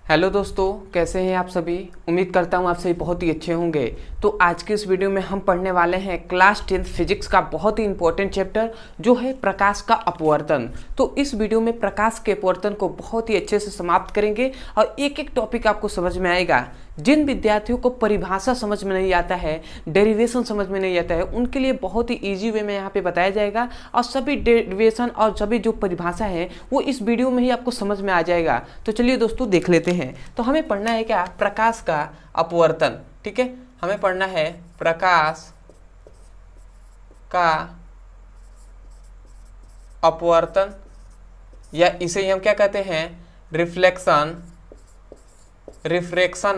Hello दोस्तों, कैसे हैं आप सभी। उम्मीद करता हूँ आप सभी बहुत ही अच्छे होंगे। तो आज के इस वीडियो में हम पढ़ने वाले हैं क्लास 10th फिजिक्स का बहुत ही इंपॉर्टेंट चैप्टर जो है प्रकाश का अपवर्तन। तो इस वीडियो में प्रकाश के अपवर्तन को बहुत ही अच्छे से समाप्त करेंगे और एक एक टॉपिक आपको समझ में आएगा। जिन विद्यार्थियों को परिभाषा समझ में नहीं आता है, डेरिवेशन समझ में नहीं आता है, उनके लिए बहुत ही इजी वे में यहाँ पे बताया जाएगा और सभी डेरिवेशन और सभी जो परिभाषा है वो इस वीडियो में ही आपको समझ में आ जाएगा। तो चलिए दोस्तों देख लेते हैं। तो हमें पढ़ना है क्या, प्रकाश का अपवर्तन। ठीक है, हमें पढ़ना है प्रकाश का अपवर्तन, या इसे ही हम क्या कहते हैं, रिफ्रैक्शन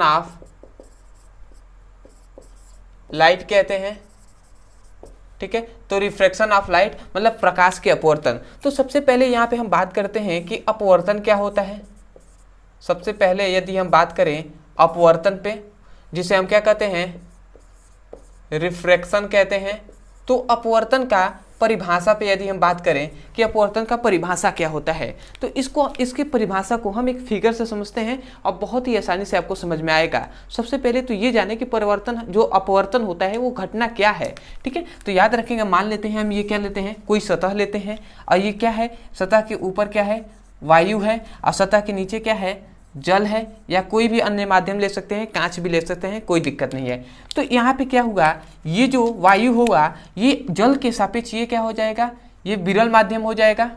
ऑफ लाइट कहते हैं। ठीक है, तो रिफ्रैक्शन ऑफ लाइट मतलब प्रकाश के अपवर्तन। तो सबसे पहले यहाँ पे हम बात करते हैं कि अपवर्तन क्या होता है। सबसे पहले यदि हम बात करें अपवर्तन पे, जिसे हम क्या कहते हैं, रिफ्रैक्शन कहते हैं। तो अपवर्तन का परिभाषा पे यदि हम बात करें कि अपवर्तन का परिभाषा क्या होता है, तो इसकी परिभाषा को हम एक फिगर से समझते हैं और बहुत ही आसानी से आपको समझ में आएगा। सबसे पहले तो ये जाने कि परिवर्तन जो अपवर्तन होता है वो घटना क्या है। ठीक है, तो याद रखेंगे, मान लेते हैं हम ये क्या लेते हैं, कोई सतह लेते हैं और ये क्या है, सतह के ऊपर क्या है, वायु है, और सतह के नीचे क्या है, जल है, या कोई भी अन्य माध्यम ले सकते हैं, कांच भी ले सकते हैं, कोई दिक्कत नहीं है। तो यहाँ पे क्या होगा, ये जो वायु होगा ये जल के सापेक्ष ये क्या हो जाएगा, ये विरल माध्यम हो जाएगा।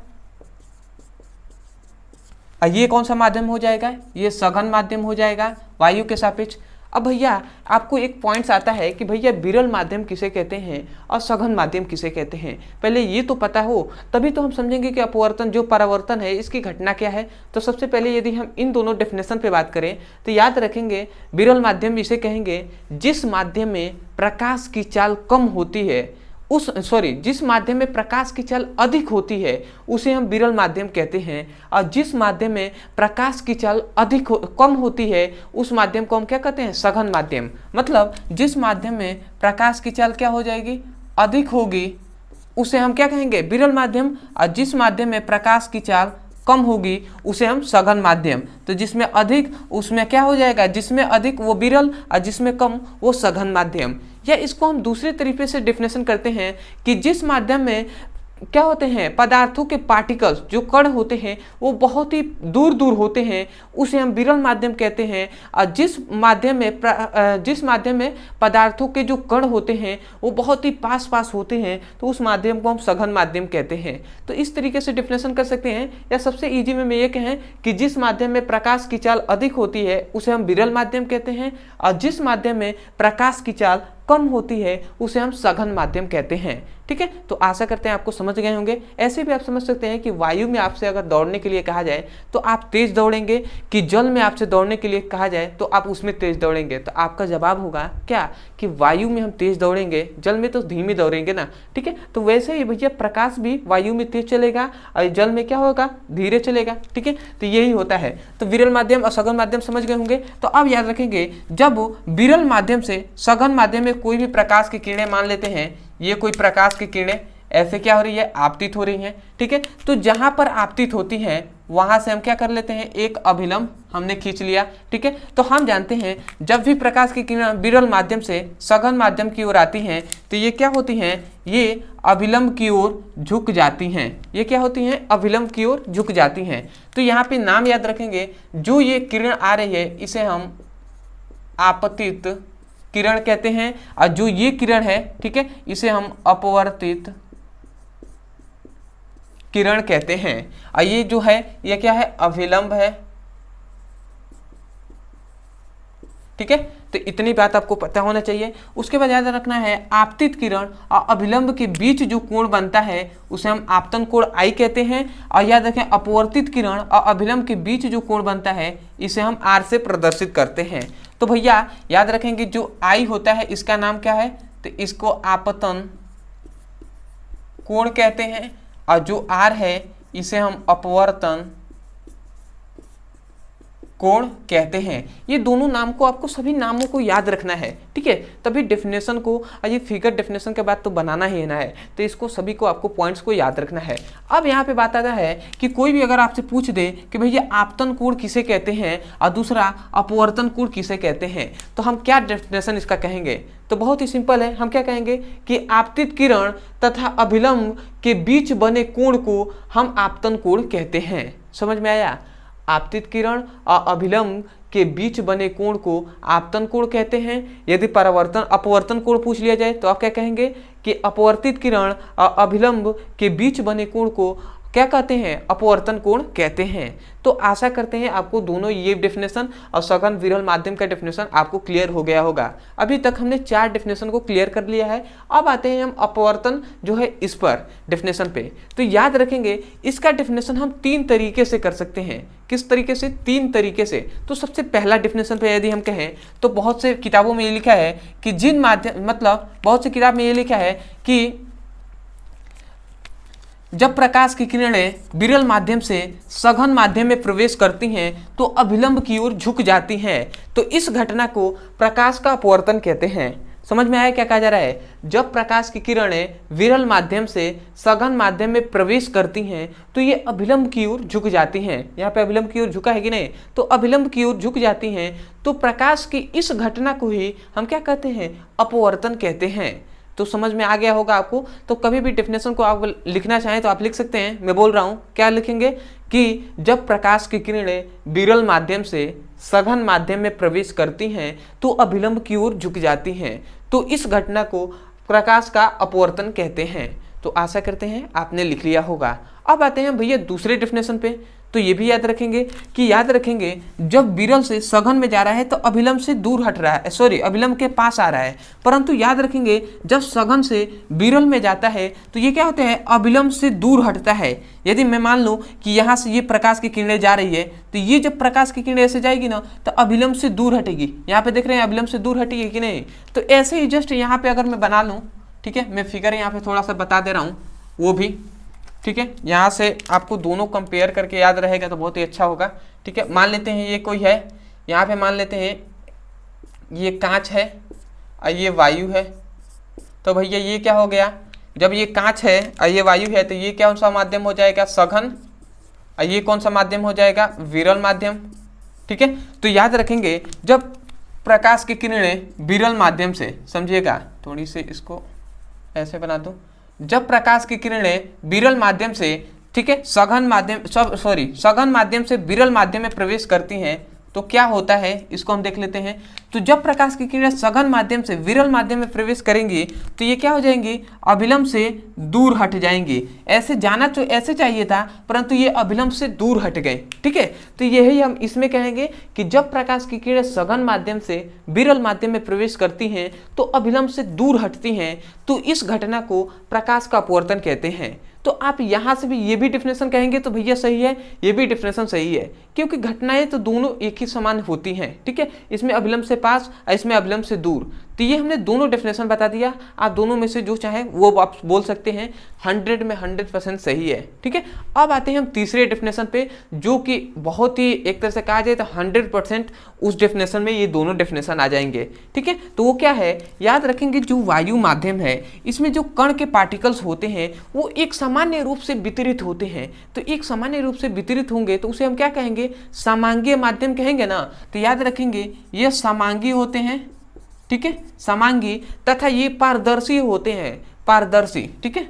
और ये कौन सा माध्यम हो जाएगा, ये सघन माध्यम हो जाएगा वायु के सापेक्ष। अब भैया आपको एक पॉइंट्स आता है कि भैया विरल माध्यम किसे कहते हैं और सघन माध्यम किसे कहते हैं, पहले ये तो पता हो तभी तो हम समझेंगे कि अपवर्तन जो परावर्तन है इसकी घटना क्या है। तो सबसे पहले यदि हम इन दोनों डेफिनेशन पे बात करें तो याद रखेंगे, विरल माध्यम इसे कहेंगे जिस माध्यम में प्रकाश की चाल कम होती है, जिस माध्यम में प्रकाश की चाल अधिक होती है उसे हम विरल माध्यम कहते हैं, और जिस माध्यम में प्रकाश की चाल कम होती है उस माध्यम को हम क्या कहते हैं, सघन माध्यम। मतलब जिस माध्यम में प्रकाश की चाल क्या हो जाएगी, अधिक होगी, उसे हम क्या कहेंगे, विरल माध्यम। और जिस माध्यम में प्रकाश की चाल कम होगी उसे हम सघन माध्यम। तो जिसमें अधिक उसमें क्या हो जाएगा, जिसमें अधिक वो विरल और जिसमें कम वो सघन माध्यम। या इसको हम दूसरे तरीके से डेफिनेशन करते हैं कि जिस माध्यम में क्या होते हैं, पदार्थों के पार्टिकल्स जो कण होते हैं वो बहुत ही दूर दूर होते हैं उसे हम विरल माध्यम कहते हैं। और जिस माध्यम में पदार्थों के जो कण होते हैं वो बहुत ही पास पास होते हैं तो उस माध्यम को हम सघन माध्यम कहते हैं। तो इस तरीके से डेफिनेशन कर सकते हैं। या सबसे ईजी में ये कहें कि जिस माध्यम में प्रकाश की चाल अधिक होती है उसे हम विरल माध्यम कहते हैं, और जिस माध्यम में प्रकाश की चाल कम होती है उसे हम सघन माध्यम कहते हैं। ठीक है, तो आशा करते हैं आपको समझ गए होंगे। ऐसे भी आप समझ सकते हैं कि वायु में आपसे अगर दौड़ने के लिए कहा जाए तो आप तेज दौड़ेंगे, कि जल में आपसे दौड़ने के लिए कहा जाए तो आप उसमें तेज दौड़ेंगे। तो आपका जवाब होगा क्या, कि वायु में हम तेज दौड़ेंगे, जल में तो धीमे दौड़ेंगे ना। ठीक है, तो वैसे ही भैया प्रकाश भी वायु में तेज चलेगा और जल में क्या होगा, धीरे चलेगा। ठीक है, तो यही होता है। तो विरल माध्यम और सघन माध्यम समझ गए होंगे। तो अब याद रखेंगे, जब विरल माध्यम से सघन माध्यम में कोई भी प्रकाश की किरणें, मान लेते हैं ये कोई प्रकाश की किरणें ऐसे क्या हो रही है, आपतित हो रही हैं। ठीक है, तो जहां पर आपतित होती हैं वहां से हम क्या कर लेते हैं, एक अभिलंब हमने खींच लिया। ठीक है, तो हम जानते हैं जब भी प्रकाश की किरण विरल माध्यम से सघन माध्यम की ओर आती हैं तो ये क्या होती हैं, ये अभिलंब की ओर झुक जाती हैं। ये क्या होती हैं, अभिलंब की ओर झुक जाती हैं। तो यहाँ पे नाम याद रखेंगे, जो ये किरण आ रही है इसे हम आपतित किरण कहते हैं, और जो ये किरण है, ठीक है, इसे हम अपवर्तित किरण कहते हैं। और ये जो है ये क्या है, अभिलंब है। ठीक है, तो इतनी बात आपको पता होना चाहिए। उसके बाद याद रखना है, आपतित किरण और अभिलंब के बीच जो कोण बनता है उसे हम आपतन कोण आई कहते हैं। और याद रखें, अपवर्तित किरण और अभिलंब के बीच जो कोण बनता है इसे हम आर से प्रदर्शित करते हैं। तो भैया याद रखेंगे, जो आई होता है इसका नाम क्या है, तो इसको आपतन कोण कहते हैं, और जो आर है इसे हम अपवर्तन कोण कहते हैं। ये दोनों नाम को आपको, सभी नामों को याद रखना है। ठीक है। ठीक है, तभी डेफिनेशन को, ये फिगर डेफिनेशन के बाद तो बनाना ही ना है, तो इसको सभी को आपको पॉइंट्स को याद रखना है। अब यहाँ पे बात आता है कि कोई भी अगर आपसे पूछ दे कि भैया आपतन कोण किसे कहते हैं और दूसरा अपवर्तन कोण किसे कहते हैं, तो हम क्या डेफिनेशन इसका कहेंगे, तो बहुत ही सिंपल है, हम क्या कहेंगे कि आपतित किरण तथा अभिलंब के बीच बने कोण को हम आपतन कोण कहते हैं। समझ में आया? आपतित किरण और अभिलंब के बीच बने कोण को आपतन कोण कहते हैं। यदि परावर्तन अपवर्तन कोण पूछ लिया जाए तो आप क्या कहेंगे कि अपवर्तित किरण और अभिलंब के बीच बने कोण को क्या कहते हैं, अपवर्तन कोण कहते हैं। तो आशा करते हैं आपको दोनों ये डेफिनेशन और सघन विरल माध्यम का डेफिनेशन आपको क्लियर हो गया होगा। अभी तक हमने 4 डेफिनेशन को क्लियर कर लिया है। अब आते हैं हम अपवर्तन जो है इस पर डेफिनेशन पे। तो याद रखेंगे इसका डेफिनेशन हम 3 तरीके से कर सकते हैं। किस तरीके से? 3 तरीके से। तो सबसे पहला डेफिनेशन पे यदि हम कहें तो बहुत से किताबों में ये लिखा है कि जिन माध्यम, मतलब बहुत सी किताब में ये लिखा है कि जब प्रकाश की किरणें विरल माध्यम से सघन माध्यम में प्रवेश करती हैं तो अभिलंब की ओर झुक जाती हैं। तो इस घटना को प्रकाश का अपवर्तन कहते हैं। समझ में आया क्या कहा जा रहा है? जब प्रकाश की किरणें विरल माध्यम से सघन माध्यम में प्रवेश करती हैं तो ये अभिलंब की ओर झुक जाती हैं। यहाँ पे अभिलंब की ओर झुका है कि नहीं? तो अभिलंब की ओर झुक जाती हैं। तो प्रकाश की इस घटना को ही हम क्या कहते हैं? अपवर्तन कहते हैं। तो समझ में आ गया होगा आपको। तो कभी भी डेफिनेशन को आप लिखना चाहें तो आप लिख सकते हैं। मैं बोल रहा हूँ क्या लिखेंगे कि जब प्रकाश की किरणें विरल माध्यम से सघन माध्यम में प्रवेश करती हैं तो अभिलंब की ओर झुक जाती हैं। तो इस घटना को प्रकाश का अपवर्तन कहते हैं। तो आशा करते हैं आपने लिख लिया होगा। अब आते हैं भैया दूसरे डेफिनेशन पे। तो ये भी याद रखेंगे कि जब विरल से सघन में जा रहा है तो अभिलंब से दूर हट रहा है, सॉरी अभिलंब के पास आ रहा है। परंतु याद रखेंगे जब सघन से विरल में जाता है तो ये क्या होता है? अभिलंब से दूर हटता है। यदि मैं मान लूँ कि यहाँ से ये प्रकाश की किरणें जा रही है तो ये जब प्रकाश की किरणें ऐसे जाएगी ना तो अभिलंब से दूर हटेगी। यहाँ पे देख रहे हैं अभिलंब से दूर हटेगी कि नहीं? तो ऐसे ही जस्ट यहाँ पे अगर मैं बना लूँ, ठीक है, मैं फिगर यहाँ पे थोड़ा सा बता दे रहा हूँ वो भी, ठीक है, यहाँ से आपको दोनों कंपेयर करके याद रहेगा तो बहुत ही अच्छा होगा। ठीक है, मान लेते हैं ये कोई है, यहाँ पे मान लेते हैं ये कांच है और ये वायु है। तो भैया ये क्या हो गया? जब ये कांच है और ये वायु है तो ये कौन सा माध्यम हो जाएगा? सघन। और ये कौन सा माध्यम हो जाएगा? विरल माध्यम। ठीक है, तो याद रखेंगे जब प्रकाश की किरणें विरल माध्यम से, समझिएगा थोड़ी सी इसको ऐसे बना दूं, जब प्रकाश की किरणें विरल माध्यम से, ठीक है, सघन माध्यम से विरल माध्यम में प्रवेश करती हैं तो क्या होता है इसको हम देख लेते हैं। तो जब प्रकाश की किरणें सघन माध्यम से विरल माध्यम में प्रवेश करेंगी तो ये क्या हो जाएंगी? अभिलंब से दूर हट जाएंगी। ऐसे जाना तो ऐसे चाहिए था परंतु ये अभिलंब से दूर हट गए। ठीक है, तो यही हम इसमें कहेंगे कि जब प्रकाश की किरणें सघन माध्यम से विरल माध्यम में प्रवेश करती हैं तो अभिलंब से दूर हटती हैं। तो इस घटना को प्रकाश का अपवर्तन कहते हैं। तो आप यहाँ से भी ये भी डेफिनेशन कहेंगे तो भैया सही है, ये भी डेफिनेशन सही है, क्योंकि घटनाएं तो दोनों एक ही समान होती हैं। ठीक है, इसमें अभिलंब से पास और इसमें अभिलंब से दूर। तो ये हमने दोनों डेफिनेशन बता दिया। आप दोनों में से जो चाहे वो आप बोल सकते हैं। 100 में 100% सही है। ठीक है, अब आते हैं हम तीसरे डेफिनेशन पे, जो कि बहुत ही एक तरह से कहा जाए तो 100% उस डेफिनेशन में ये दोनों डेफिनेशन आ जाएंगे। ठीक है, तो वो क्या है? याद रखेंगे जो वायु माध्यम है इसमें जो कण के पार्टिकल्स होते हैं वो एक सामान्य रूप से वितरित होते हैं। तो एक सामान्य रूप से वितरित होंगे तो उसे हम क्या कहेंगे? समांगीय माध्यम कहेंगे ना। तो याद रखेंगे ये समांगी होते हैं। ठीक है, समांगी, तथा ये पारदर्शी होते हैं। पारदर्शी, ठीक है,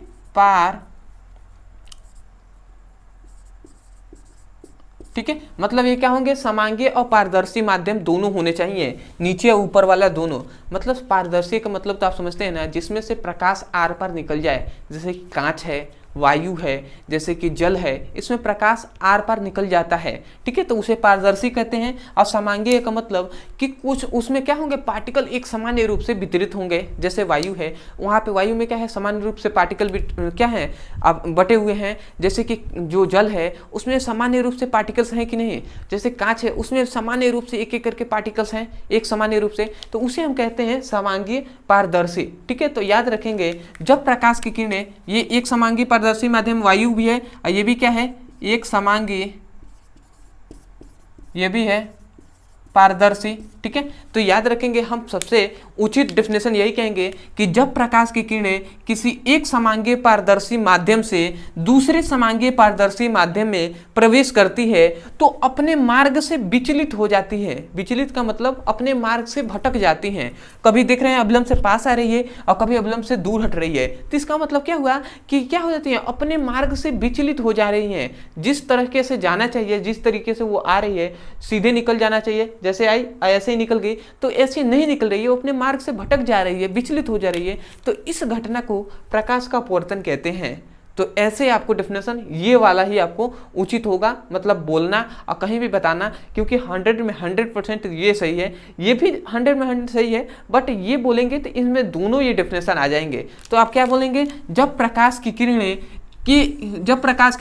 ठीक है, मतलब ये क्या होंगे? समांगीय और पारदर्शी माध्यम दोनों होने चाहिए, नीचे और ऊपर वाला दोनों। मतलब पारदर्शी का मतलब तो आप समझते हैं ना, जिसमें से प्रकाश आर पार निकल जाए, जैसे कि कांच है, वायु है, जैसे कि जल है, इसमें प्रकाश आर पार निकल जाता है। ठीक है, तो उसे पारदर्शी कहते हैं। और समांगीय का मतलब कि कुछ उसमें क्या होंगे? पार्टिकल एक सामान्य रूप से वितरित होंगे। जैसे वायु है, वहाँ पे वायु में क्या है? सामान्य रूप से पार्टिकल क्या है? अब बटे हुए हैं। जैसे कि जो जल है उसमें सामान्य रूप से पार्टिकल्स हैं कि नहीं? जैसे कांच है उसमें सामान्य रूप से एक एक करके पार्टिकल्स हैं, एक सामान्य रूप से, तो उसे हम कहते हैं समांगीय पारदर्शी। ठीक है, तो याद रखेंगे जब प्रकाश की किरणें, ये एक समांगी पारदर्शी माध्यम वायु भी है और ये भी क्या है? एक समांगी, ये भी है पारदर्शी। ठीक है, तो याद रखेंगे हम सबसे उचित डेफिनेशन यही कहेंगे कि जब प्रकाश की किरणें किसी एक समांगीय पारदर्शी माध्यम से दूसरे समांगीय पारदर्शी माध्यम में प्रवेश करती है तो अपने मार्ग से विचलित हो जाती है। विचलित का मतलब अपने मार्ग से भटक जाती हैं। कभी देख रहे हैं अवलंब से पास आ रही है और कभी अवलंब से दूर हट रही है, तो इसका मतलब क्या हुआ कि क्या हो जाती है, अपने मार्ग से विचलित हो जा रही हैं। जिस तरीके से जाना चाहिए, जिस तरीके से वो आ रही है, सीधे निकल जाना चाहिए, जैसे आई ऐसे ही निकल गई, तो ऐसे नहीं निकल रही है, वो अपने मार्ग से भटक जा रही है, विचलित हो जा रही है। तो इस घटना को प्रकाश का अपवर्तन कहते हैं। तो ऐसे आपको डेफिनेशन ये वाला ही आपको उचित होगा, मतलब बोलना और कहीं भी बताना, क्योंकि 100 में 100% ये सही है, ये भी 100 में 100 सही है, बट ये बोलेंगे तो इसमें दोनों ये डेफिनेशन आ जाएंगे। तो आप क्या बोलेंगे, जब प्रकाश की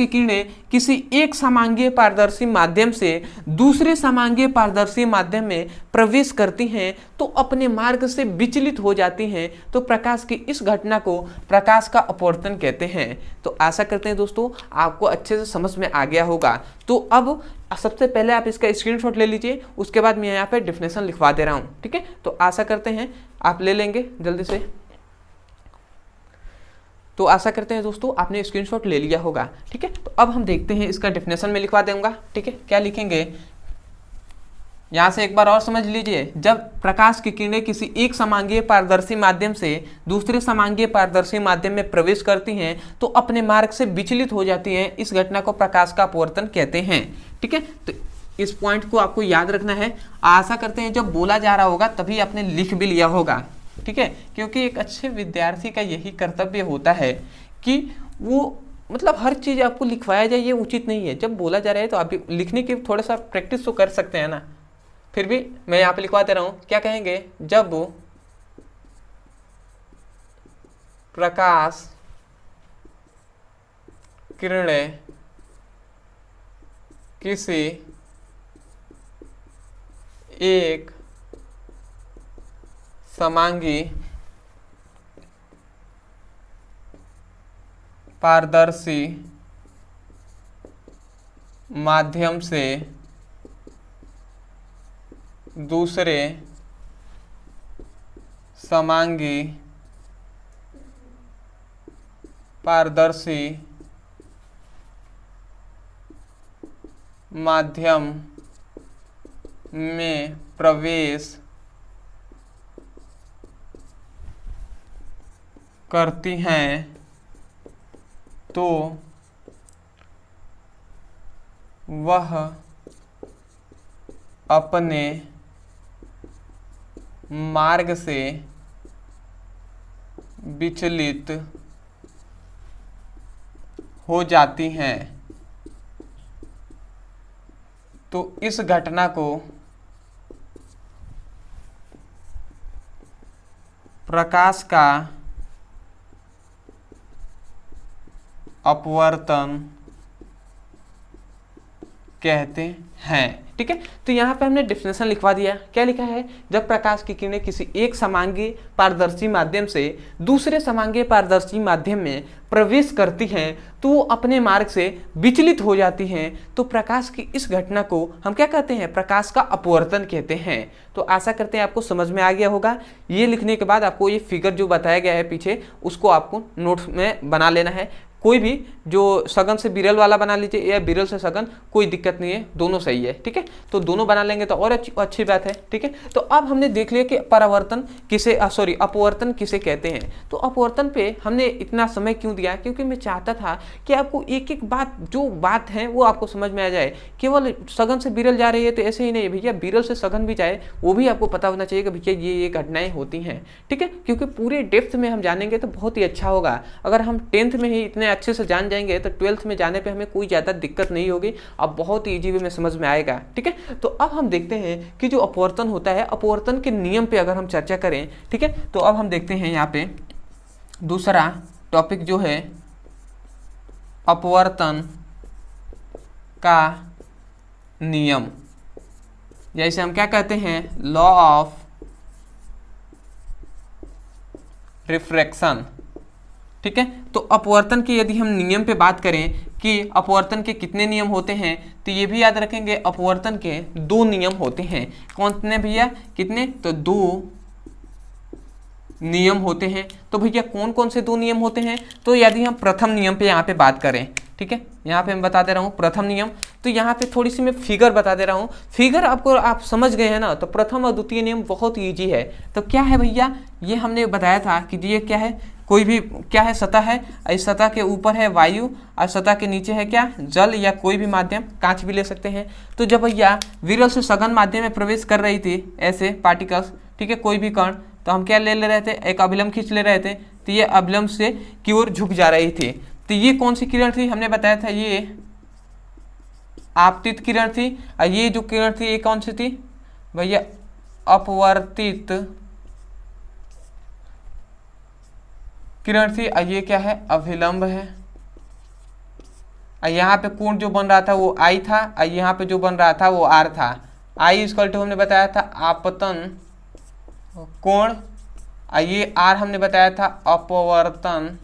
किरणें किसी एक समांगीय पारदर्शी माध्यम से दूसरे समांगीय पारदर्शी माध्यम में प्रवेश करती हैं तो अपने मार्ग से विचलित हो जाती हैं, तो प्रकाश की इस घटना को प्रकाश का अपवर्तन कहते हैं। तो आशा करते हैं दोस्तों आपको अच्छे से समझ में आ गया होगा। तो अब सबसे पहले आप इसका स्क्रीनशॉट ले लीजिए, उसके बाद मैं यहाँ पे डेफिनेशन लिखवा दे रहा हूँ। ठीक है, तो आशा करते हैं आप ले लेंगे जल्दी से। तो आशा करते हैं दोस्तों आपने स्क्रीनशॉट ले लिया होगा। ठीक है, तो अब हम देखते हैं, इसका डेफिनेशन में लिखवा दूंगा। ठीक है, क्या लिखेंगे यहाँ से एक बार और समझ लीजिए। जब प्रकाश की किरणें किसी एक समांगीय पारदर्शी माध्यम से दूसरे समांगीय पारदर्शी माध्यम में प्रवेश करती हैं तो अपने मार्ग से विचलित हो जाती हैं, इस घटना को प्रकाश का अपवर्तन कहते हैं। ठीक है, तो इस पॉइंट को आपको याद रखना है। आशा करते हैं जब बोला जा रहा होगा तभी आपने लिख भी लिया होगा। ठीक है, क्योंकि एक अच्छे विद्यार्थी का यही कर्तव्य होता है कि वो मतलब हर चीज़ आपको लिखवाया जाए, ये उचित नहीं है। जब बोला जा रहा है तो आप लिखने की थोड़ा सा प्रैक्टिस तो कर सकते हैं ना। फिर भी मैं यहाँ पे लिखवा दे रहा हूँ, क्या कहेंगे, जब प्रकाश किरणें किसी एक समांगी पारदर्शी माध्यम से दूसरे समांगी पारदर्शी माध्यम में प्रवेश करती हैं तो वह अपने मार्ग से विचलित हो जाती हैं, तो इस घटना को प्रकाश का अपवर्तन कहते हैं। ठीक है, तो यहाँ पे हमने डेफिनेशन लिखवा दिया। क्या लिखा है, जब प्रकाश की किरणें किसी एक समांगीय पारदर्शी माध्यम से दूसरे समांगीय पारदर्शी माध्यम में प्रवेश करती हैं तो वो अपने मार्ग से विचलित हो जाती हैं, तो प्रकाश की इस घटना को हम क्या कहते हैं, प्रकाश का अपवर्तन कहते हैं। तो आशा करते हैं आपको समझ में आ गया होगा। ये लिखने के बाद आपको ये फिगर जो बताया गया है पीछे, उसको आपको नोट्स में बना लेना है। कोई भी जो सघन से विरल वाला बना लीजिए या विरल से सघन, कोई दिक्कत नहीं है, दोनों सही है। ठीक है, तो दोनों बना लेंगे तो और अच्छी बात है। ठीक है, तो अब हमने देख लिया कि परावर्तन किसे अपवर्तन किसे कहते हैं। तो अपवर्तन पे हमने इतना समय क्यों दिया, क्योंकि मैं चाहता था कि आपको एक एक बात जो बात है वो आपको समझ में आ जाए। केवल सघन से विरल जा रही है तो ऐसे ही नहीं भैया, विरल से सघन भी जाए वो भी आपको पता होना चाहिए कि भैया ये घटनाएं होती हैं। ठीक है, क्योंकि पूरे डेप्थ में हम जानेंगे तो बहुत ही अच्छा होगा। अगर हम 10th में ही इतने अच्छे से जान जाएंगे तो 12th में जाने पे हमें कोई ज़्यादा दिक्कत नहीं होगी, अब बहुत ही ईजी वे में समझ में आएगा। ठीक है, तो अब हम देखते हैं कि जो अपवर्तन होता है, अपवर्तन के नियम पे अगर हम चर्चा करें। ठीक है, तो अब हम देखते हैं यहाँ पे दूसरा टॉपिक जो है अपवर्तन का नियम, जैसे हम क्या कहते हैं, लॉ ऑफ रिफ्रैक्शन। ठीक है, तो अपवर्तन के यदि हम नियम पे बात करें कि अपवर्तन के कितने नियम होते हैं, तो ये भी याद रखेंगे अपवर्तन के 2 नियम होते हैं। कौन से भैया, कितने, तो 2 नियम होते हैं। तो भैया कौन कौन से 2 नियम होते हैं, तो यदि हम प्रथम नियम पे यहाँ पे बात करें, ठीक है, यहाँ पे मैं बता दे रहा हूँ प्रथम नियम, तो यहाँ पे थोड़ी सी मैं फिगर बता दे रहा हूँ। फिगर आपको आप समझ गए हैं ना, तो प्रथम और द्वितीय नियम बहुत ईजी है। तो क्या है भैया, ये हमने बताया था कि ये क्या है, कोई भी क्या है, सतह है, इस सतह के ऊपर है वायु और सतह के नीचे है क्या, जल या कोई भी माध्यम, कांच भी ले सकते हैं। तो जब भैया विरल से सघन माध्यम में प्रवेश कर रही थी ऐसे पार्टिकल्स, ठीक है, कोई भी कण, तो हम क्या ले रहे थे, एक अभिलंब खींच ले रहे थे, तो ये अभिलंब से की ओर झुक जा रही थी। तो ये कौन सी किरण थी, हमने बताया था ये आपतित किरण थी, और ये जो किरण थी ये कौन सी थी भैया, अपवर्तित किरण थी, और ये क्या है, अभिलंब है। और यहाँ पे कोण जो बन रहा था वो आई था, और यहाँ पे जो बन रहा था वो आर था। आई इक्वल टू हमने बताया था आपतन कोण, और ये आर हमने बताया था अपवर्तन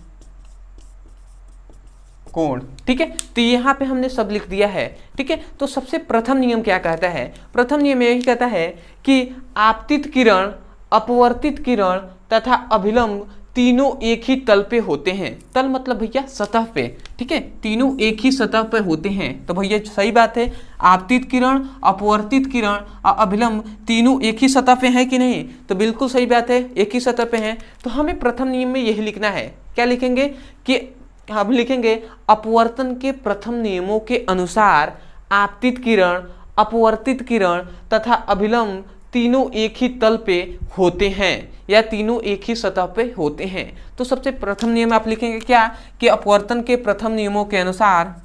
कोण, ठीक है। तो यहाँ पे हमने सब लिख दिया है, ठीक है। तो सबसे प्रथम नियम क्या कहता है, प्रथम नियम यही कहता है कि आपतित किरण, अपवर्तित किरण तथा अभिलंब तीनों एक ही तल पे होते हैं। तल मतलब भैया सतह पे, ठीक है, तीनों एक ही सतह पे होते हैं। तो भैया सही बात है, आपतित किरण, अपवर्तित किरण और अभिलंब तीनों एक ही सतह पे हैं कि नहीं, तो बिल्कुल सही बात है, एक ही सतह पे हैं। तो हमें प्रथम नियम में यही लिखना है, क्या लिखेंगे कि हम लिखेंगे अपवर्तन के प्रथम नियमों के अनुसार आपतित किरण, अपवर्तित किरण तथा अभिलंब तीनों एक ही तल पे होते हैं या तीनों एक ही सतह पे होते हैं। तो सबसे प्रथम नियम आप लिखेंगे क्या कि अपवर्तन के प्रथम नियमों के अनुसार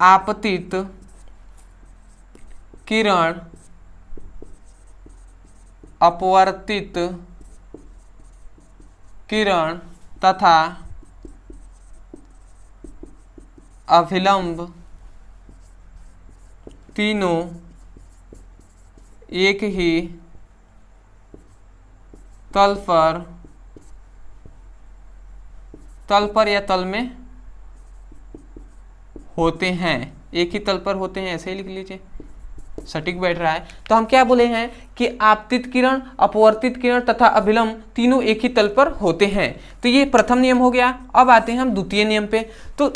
आपतित किरण, अपवर्तित किरण तथा अभिलंब तीनों एक ही तल पर या तल में होते हैं, एक ही तल पर होते हैं, ऐसे ही लिख लीजिए, सटीक बैठ रहा है। तो हम क्या बोले हैं कि आपतित किरण, अपवर्तित किरण तथा अभिलंब तीनों एक ही तल पर होते हैं। तो ये प्रथम नियम हो गया। अब आते हैं हम द्वितीय नियम पे। तो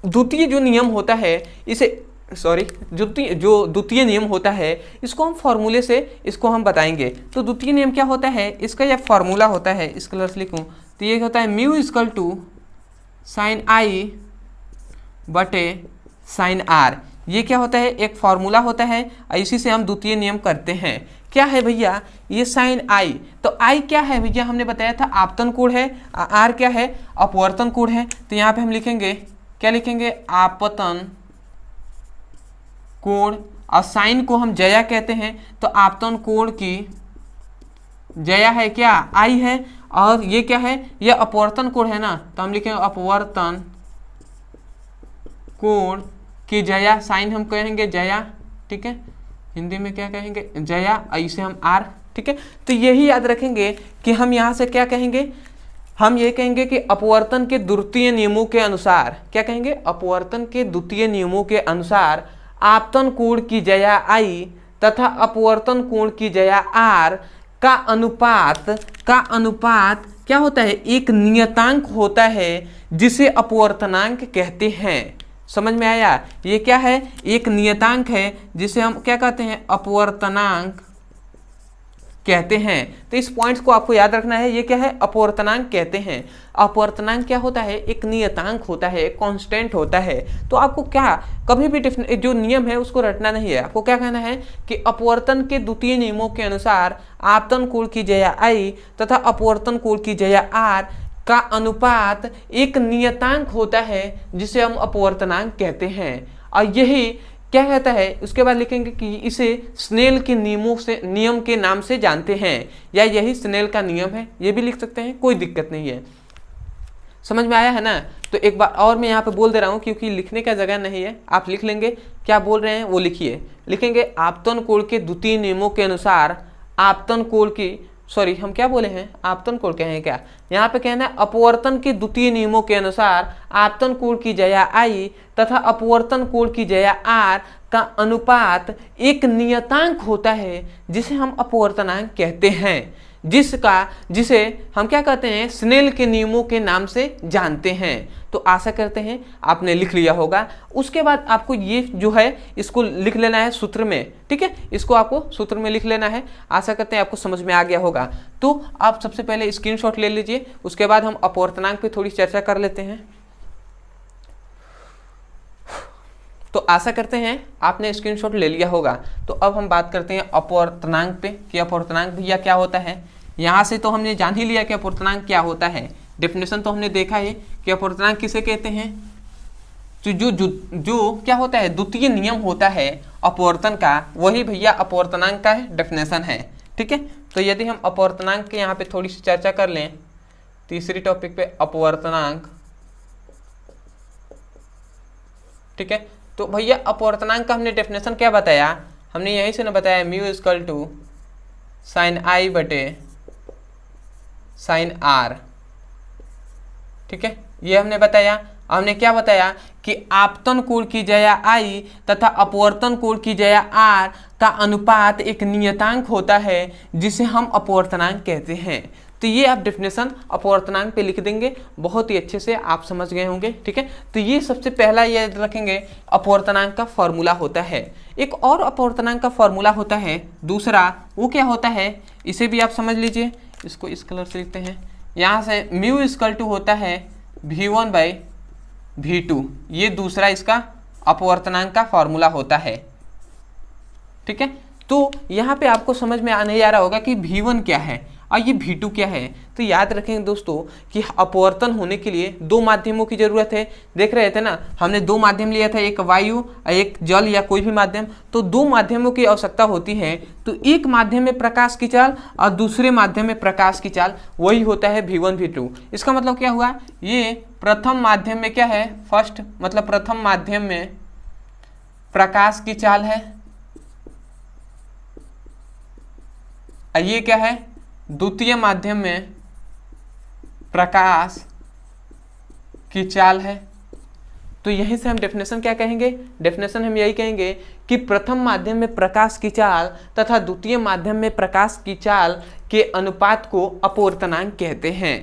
द्वितीय जो नियम होता है इसे जो द्वितीय नियम होता है इसको हम फॉर्मूले से इसको हम बताएंगे। तो द्वितीय नियम क्या होता है, इसका यह फॉर्मूला होता है, इस कलर से लिखूं तो ये होता है म्यू इक्वल टू साइन आई बटे साइन आर। ये क्या होता है, एक फॉर्मूला होता है, इसी से हम द्वितीय नियम करते हैं। क्या है भैया, ये साइन आई, तो आई क्या है भैया, हमने बताया था आपतन कोण है, आर क्या है, अपवर्तन कोण है। तो यहाँ पे हम लिखेंगे, क्या लिखेंगे, आपतन कोण, और साइन को हम जया कहते हैं, तो आपतन कोण की जया है क्या, आई है, और ये क्या है, ये अपवर्तन कोण है ना, तो हम लिखेंगे अपवर्तन कोण की जया, साइन हम कहेंगे जया, ठीक है, हिंदी में क्या कहेंगे, जया, इसे हम आर, ठीक है। तो यही याद रखेंगे कि हम यहाँ से क्या कहेंगे, हम ये कहेंगे कि अपवर्तन के द्वितीय नियमों के अनुसार, क्या कहेंगे, अपवर्तन के द्वितीय नियमों के अनुसार आपतन कोण की जया आई तथा अपवर्तन कोण की जया आर का अनुपात क्या होता है, एक नियतांक होता है जिसे अपवर्तनांक कहते हैं। समझ में आया, ये क्या है, एक नियतांक है जिसे हम क्या कहते हैं, अपवर्तनांक कहते हैं। तो इस पॉइंट्स को आपको याद रखना है, ये क्या है, अपवर्तनांक कहते हैं। अपवर्तनांक क्या होता है, एक नियतांक होता है, एक कांस्टेंट होता है। तो आपको क्या कभी भी जो नियम है उसको रटना नहीं है, आपको क्या कहना है कि अपवर्तन के द्वितीय नियमों के अनुसार आपतन कोण की जया आई तथा अपवर्तन कोण की जया आर का अनुपात एक नियतांक होता है जिसे हम अपवर्तनांक कहते हैं। और यही क्या कहता है, उसके बाद लिखेंगे कि इसे स्नेल के नियम के नाम से जानते हैं, या यही स्नेल का नियम है, ये भी लिख सकते हैं, कोई दिक्कत नहीं है। समझ में आया है ना। तो एक बार और मैं यहाँ पे बोल दे रहा हूँ क्योंकि लिखने का जगह नहीं है, आप लिख लेंगे, क्या बोल रहे हैं वो लिखिए। लिखेंगे आपतन कोण के द्वितीय नियमों के अनुसार आपतन कोण की सॉरी हम क्या बोले हैं, आपतन कोण कहे हैं क्या, यहाँ पे कहना है अपवर्तन के द्वितीय नियमों के अनुसार आपतन कोण की जया I तथा अपवर्तन कोण की जया R का अनुपात एक नियतांक होता है जिसे हम अपवर्तनांक कहते हैं, जिसे हम क्या कहते हैं, स्नेल के नियमों के नाम से जानते हैं। तो आशा करते हैं आपने लिख लिया होगा। उसके बाद आपको ये जो है इसको लिख लेना है सूत्र में, ठीक है, इसको आपको सूत्र में लिख लेना है। आशा करते हैं आपको समझ में आ गया होगा। तो आप सबसे पहले स्क्रीनशॉट ले लीजिए, उसके बाद हम अपवर्तनांक पे थोड़ी चर्चा कर लेते हैं। तो आशा करते हैं आपने स्क्रीनशॉट ले लिया होगा। तो अब हम बात करते हैं अपवर्तनांक पे कि अपवर्तनांक भैया क्या होता है। यहाँ से तो हमने जान ही लिया कि अपवर्तनांक क्या होता है, डेफिनेशन तो हमने देखा है कि अपवर्तनांक किसे कहते हैं। तो जो क्या होता है, द्वितीय नियम होता है अपवर्तन का, वही भैया अपवर्तनांक का डेफिनेशन है, ठीक है। तो यदि हम अपवर्तनांक के यहाँ पे थोड़ी सी चर्चा कर लें, तीसरी टॉपिक पे अपवर्तनांक, ठीक है। तो भैया अपवर्तनांक का हमने डेफिनेशन क्या बताया, हमने यहीं से ना बताया mu equal to sine I बटे साइन R, ठीक है, ये हमने बताया। हमने क्या बताया कि आपतन कोण की जया I तथा अपवर्तन कोण की जया R का अनुपात एक नियतांक होता है जिसे हम अपवर्तनांक कहते हैं। तो ये आप डेफिनेशन अपवर्तनांक पे लिख देंगे, बहुत ही अच्छे से आप समझ गए होंगे, ठीक है। तो ये सबसे पहला याद रखेंगे अपवर्तनांक का फॉर्मूला होता है। एक और अपवर्तनांक का फॉर्मूला होता है दूसरा, वो क्या होता है, इसे भी आप समझ लीजिए। इसको इस कलर से लिखते हैं, यहाँ से म्यू इक्वल टू होता है V1 बाई V2, ये दूसरा इसका अपवर्तनांक का फॉर्मूला होता है, ठीक है। तो यहाँ पे आपको समझ में नहीं आ रहा होगा कि V1 क्या है और ये V2 क्या है। तो याद रखेंगे दोस्तों कि अपवर्तन होने के लिए दो माध्यमों की जरूरत है। देख रहे थे ना, हमने दो माध्यम लिया था, एक वायु और एक जल या कोई भी माध्यम। तो दो माध्यमों की आवश्यकता होती है। तो एक माध्यम में प्रकाश की चाल और दूसरे माध्यम में प्रकाश की चाल, वही होता है V1 V2। इसका मतलब क्या हुआ, ये प्रथम माध्यम में क्या है, फर्स्ट मतलब प्रथम माध्यम में प्रकाश की चाल है, और ये क्या है, द्वितीय माध्यम में प्रकाश की चाल है। तो यहीं से हम डेफिनेशन क्या कहेंगे, डेफिनेशन हम यही कहेंगे कि प्रथम माध्यम में प्रकाश की चाल तथा द्वितीय माध्यम में प्रकाश की चाल के अनुपात को अपवर्तनांक कहते हैं।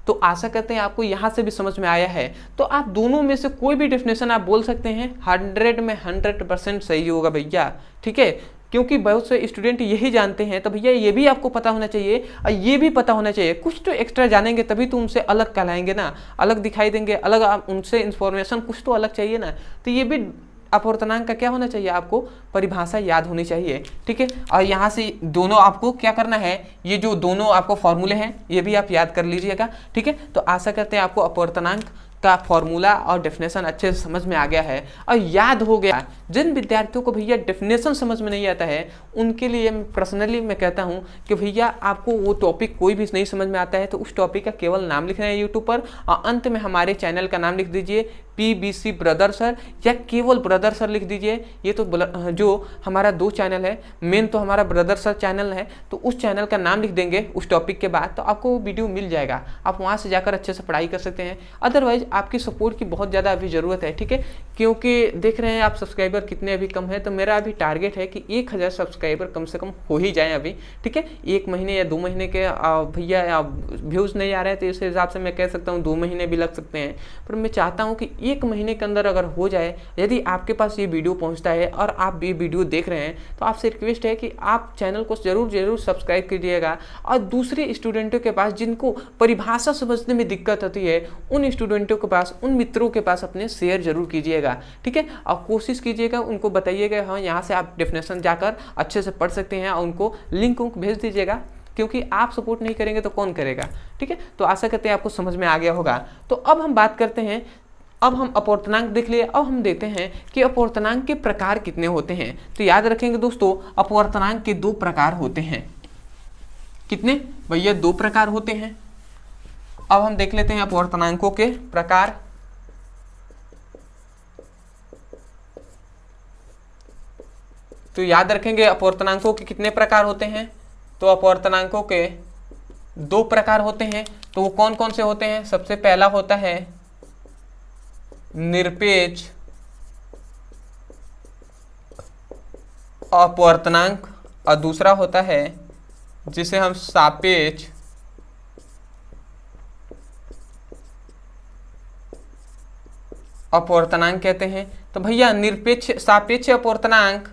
तो आशा करते हैं आपको यहाँ से भी समझ में आया है। तो आप दोनों में से कोई भी डेफिनेशन आप बोल सकते हैं, 100 में 100% सही होगा भैया, ठीक है, क्योंकि बहुत से स्टूडेंट यही जानते हैं। तो भैया ये भी आपको पता होना चाहिए और ये भी पता होना चाहिए, कुछ तो एक्स्ट्रा जानेंगे तभी तो उनसे अलग कहलाएंगे ना, अलग दिखाई देंगे, अलग उनसे इंफॉर्मेशन कुछ तो अलग चाहिए ना। तो ये भी अपवर्तनांक का क्या होना चाहिए, आपको परिभाषा याद होनी चाहिए, ठीक है। और यहाँ से दोनों आपको क्या करना है, ये जो दोनों आपको फॉर्मूले हैं ये भी आप याद कर लीजिएगा, ठीक है। तो आशा करते हैं आपको अपवर्तनांक का फॉर्मूला और डेफिनेशन अच्छे से समझ में आ गया है और याद हो गया। जिन विद्यार्थियों को भैया डेफिनेशन समझ में नहीं आता है, उनके लिए पर्सनली मैं कहता हूं कि भैया आपको वो टॉपिक कोई भी नहीं समझ में आता है तो उस टॉपिक का केवल नाम लिखना है यूट्यूब पर, और अंत में हमारे चैनल का नाम लिख दीजिए PBC ब्रदर सर या केवल ब्रदर सर लिख दीजिए। ये तो जो हमारा दो चैनल है, मेन तो हमारा ब्रदर सर चैनल है, तो उस चैनल का नाम लिख देंगे उस टॉपिक के बाद, तो आपको वो वीडियो मिल जाएगा। आप वहाँ से जाकर अच्छे से पढ़ाई कर सकते हैं। अदरवाइज आपकी सपोर्ट की बहुत ज़्यादा अभी ज़रूरत है, ठीक है, क्योंकि देख रहे हैं आप सब्सक्राइबर कितने अभी कम है। तो मेरा अभी टारगेट है कि 1000 सब्सक्राइबर कम से कम हो ही जाए अभी, ठीक है। 1 महीने या 2 महीने के भैया व्यूज़ नहीं आ रहे हैं, तो इस हिसाब से मैं कह सकता हूँ 2 महीने भी लग सकते हैं, पर मैं चाहता हूँ कि 1 महीने के अंदर अगर हो जाए। यदि आपके पास ये वीडियो पहुँचता है और आप ये वीडियो देख रहे हैं, तो आपसे रिक्वेस्ट है कि आप चैनल को ज़रूर सब्सक्राइब कीजिएगा, और दूसरे स्टूडेंटों के पास जिनको परिभाषा समझने में दिक्कत होती है, उन स्टूडेंटों के पास, उन मित्रों के पास अपने शेयर जरूर कीजिएगा, ठीक है। और कोशिश कीजिएगा उनको बताइएगा हाँ यहाँ से आप डेफिनेशन जाकर अच्छे से पढ़ सकते हैं, और उनको लिंक भेज दीजिएगा, क्योंकि आप सपोर्ट नहीं करेंगे तो कौन करेगा, ठीक है। तो आशा करते हैं आपको समझ में आ गया होगा। तो अब हम बात करते हैं, अब हम अपवर्तनांक देख लिए, अब हम देखते हैं कि अपवर्तनांक के प्रकार कितने होते हैं। तो याद रखेंगे दोस्तों, अपवर्तनांक के 2 प्रकार होते हैं। कितने भैया? 2 प्रकार होते हैं। अब हम देख लेते हैं अपवर्तनांकों के प्रकार। तो याद रखेंगे अपवर्तनांकों के कितने प्रकार होते हैं। तो अपवर्तनांकों के दो प्रकार होते हैं, तो वो कौन कौन से होते हैं? सबसे पहला होता है निरपेक्ष अपवर्तनांक और दूसरा होता है जिसे हम सापेक्ष अपवर्तनांक कहते हैं। तो भैया निरपेक्ष सापेक्ष अपवर्तनांक,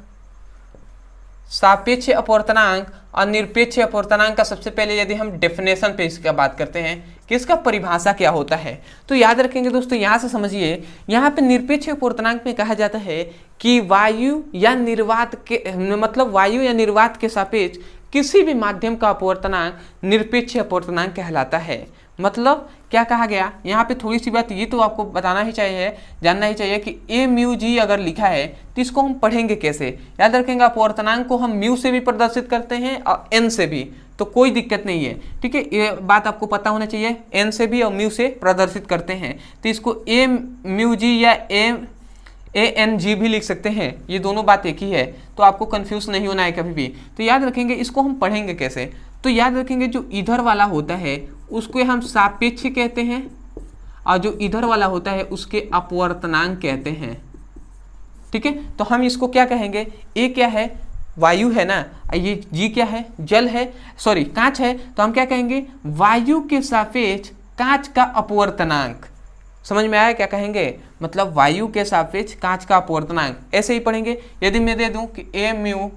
सापेक्ष अपवर्तनांक और निरपेक्ष अपवर्तनांक का सबसे पहले यदि हम डेफिनेशन पे इसका बात करते हैं कि इसका परिभाषा क्या होता है, तो याद रखेंगे दोस्तों, यहाँ से समझिए, यहाँ पे निरपेक्ष अपवर्तनांक में कहा जाता है कि वायु या निर्वात के मतलब वायु या निर्वात के सापेक्ष किसी भी माध्यम का अपवर्तनांक निरपेक्ष अपवर्तनांक कहलाता है। मतलब क्या कहा गया यहाँ पे, थोड़ी सी बात ये तो आपको बताना ही चाहिए, जानना ही चाहिए कि ए म्यू जी अगर लिखा है तो इसको हम पढ़ेंगे कैसे। याद रखेंगे अपवर्तनांक को हम म्यू से भी प्रदर्शित करते हैं और एन से भी, तो कोई दिक्कत नहीं है, ठीक है, ये बात आपको पता होना चाहिए। एन से भी और म्यू से प्रदर्शित करते हैं, तो इसको ए म्यू जी या ए एन जी भी लिख सकते हैं, ये दोनों बात एक ही है, तो आपको कंफ्यूज नहीं होना है कभी भी। तो याद रखेंगे इसको हम पढ़ेंगे कैसे, तो याद रखेंगे जो इधर वाला होता है उसको हम सापेक्ष कहते हैं और जो इधर वाला होता है उसके अपवर्तनांक कहते हैं, ठीक है। तो हम इसको क्या कहेंगे, ए क्या है, वायु है ना, ये जी क्या है, जल है, सॉरी कांच है, तो हम क्या कहेंगे, वायु के सापेक्ष कांच का अपवर्तनांक। समझ में आया क्या कहेंगे, मतलब वायु के सापेक्ष कांच का अपवर्तनांक। ऐसे ही पढ़ेंगे, यदि मैं दे दूं कि ए म्यू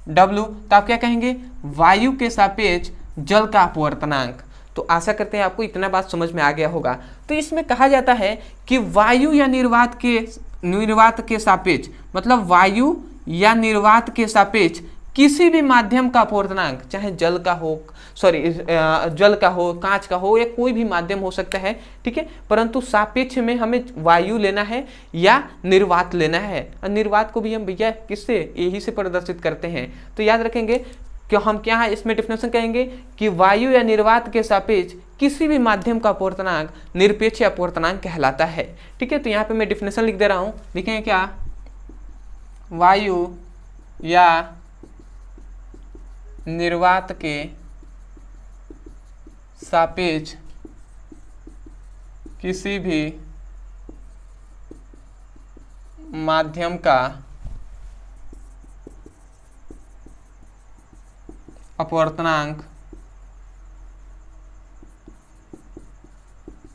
डब्ल्यू, तो आप क्या कहेंगे, वायु के सापेक्ष जल का अपवर्तनांक। तो आशा करते हैं आपको इतना बात समझ में आ गया होगा। तो इसमें कहा जाता है कि वायु या निर्वात के सापेक्ष, मतलब वायु या निर्वात के सापेक्ष किसी भी माध्यम का अपवर्तनांक, चाहे जल का हो, जल का हो, कांच का हो, या कोई भी माध्यम हो सकता है, ठीक है, परंतु सापेक्ष में हमें वायु लेना है या निर्वात लेना है। और निर्वात को भी हम भैया किससे, यही से प्रदर्शित करते हैं। तो याद रखेंगे कि हम क्या है इसमें डेफिनेशन कहेंगे कि वायु या निर्वात के सापेक्ष किसी भी माध्यम का अपवर्तनांक निरपेक्ष अपवर्तनांक कहलाता है, ठीक है। तो यहाँ पे मैं डेफिनेशन लिख दे रहा हूँ, लिखेंगे क्या, वायु या निर्वात के सापेक्ष किसी भी माध्यम का अपवर्तनांक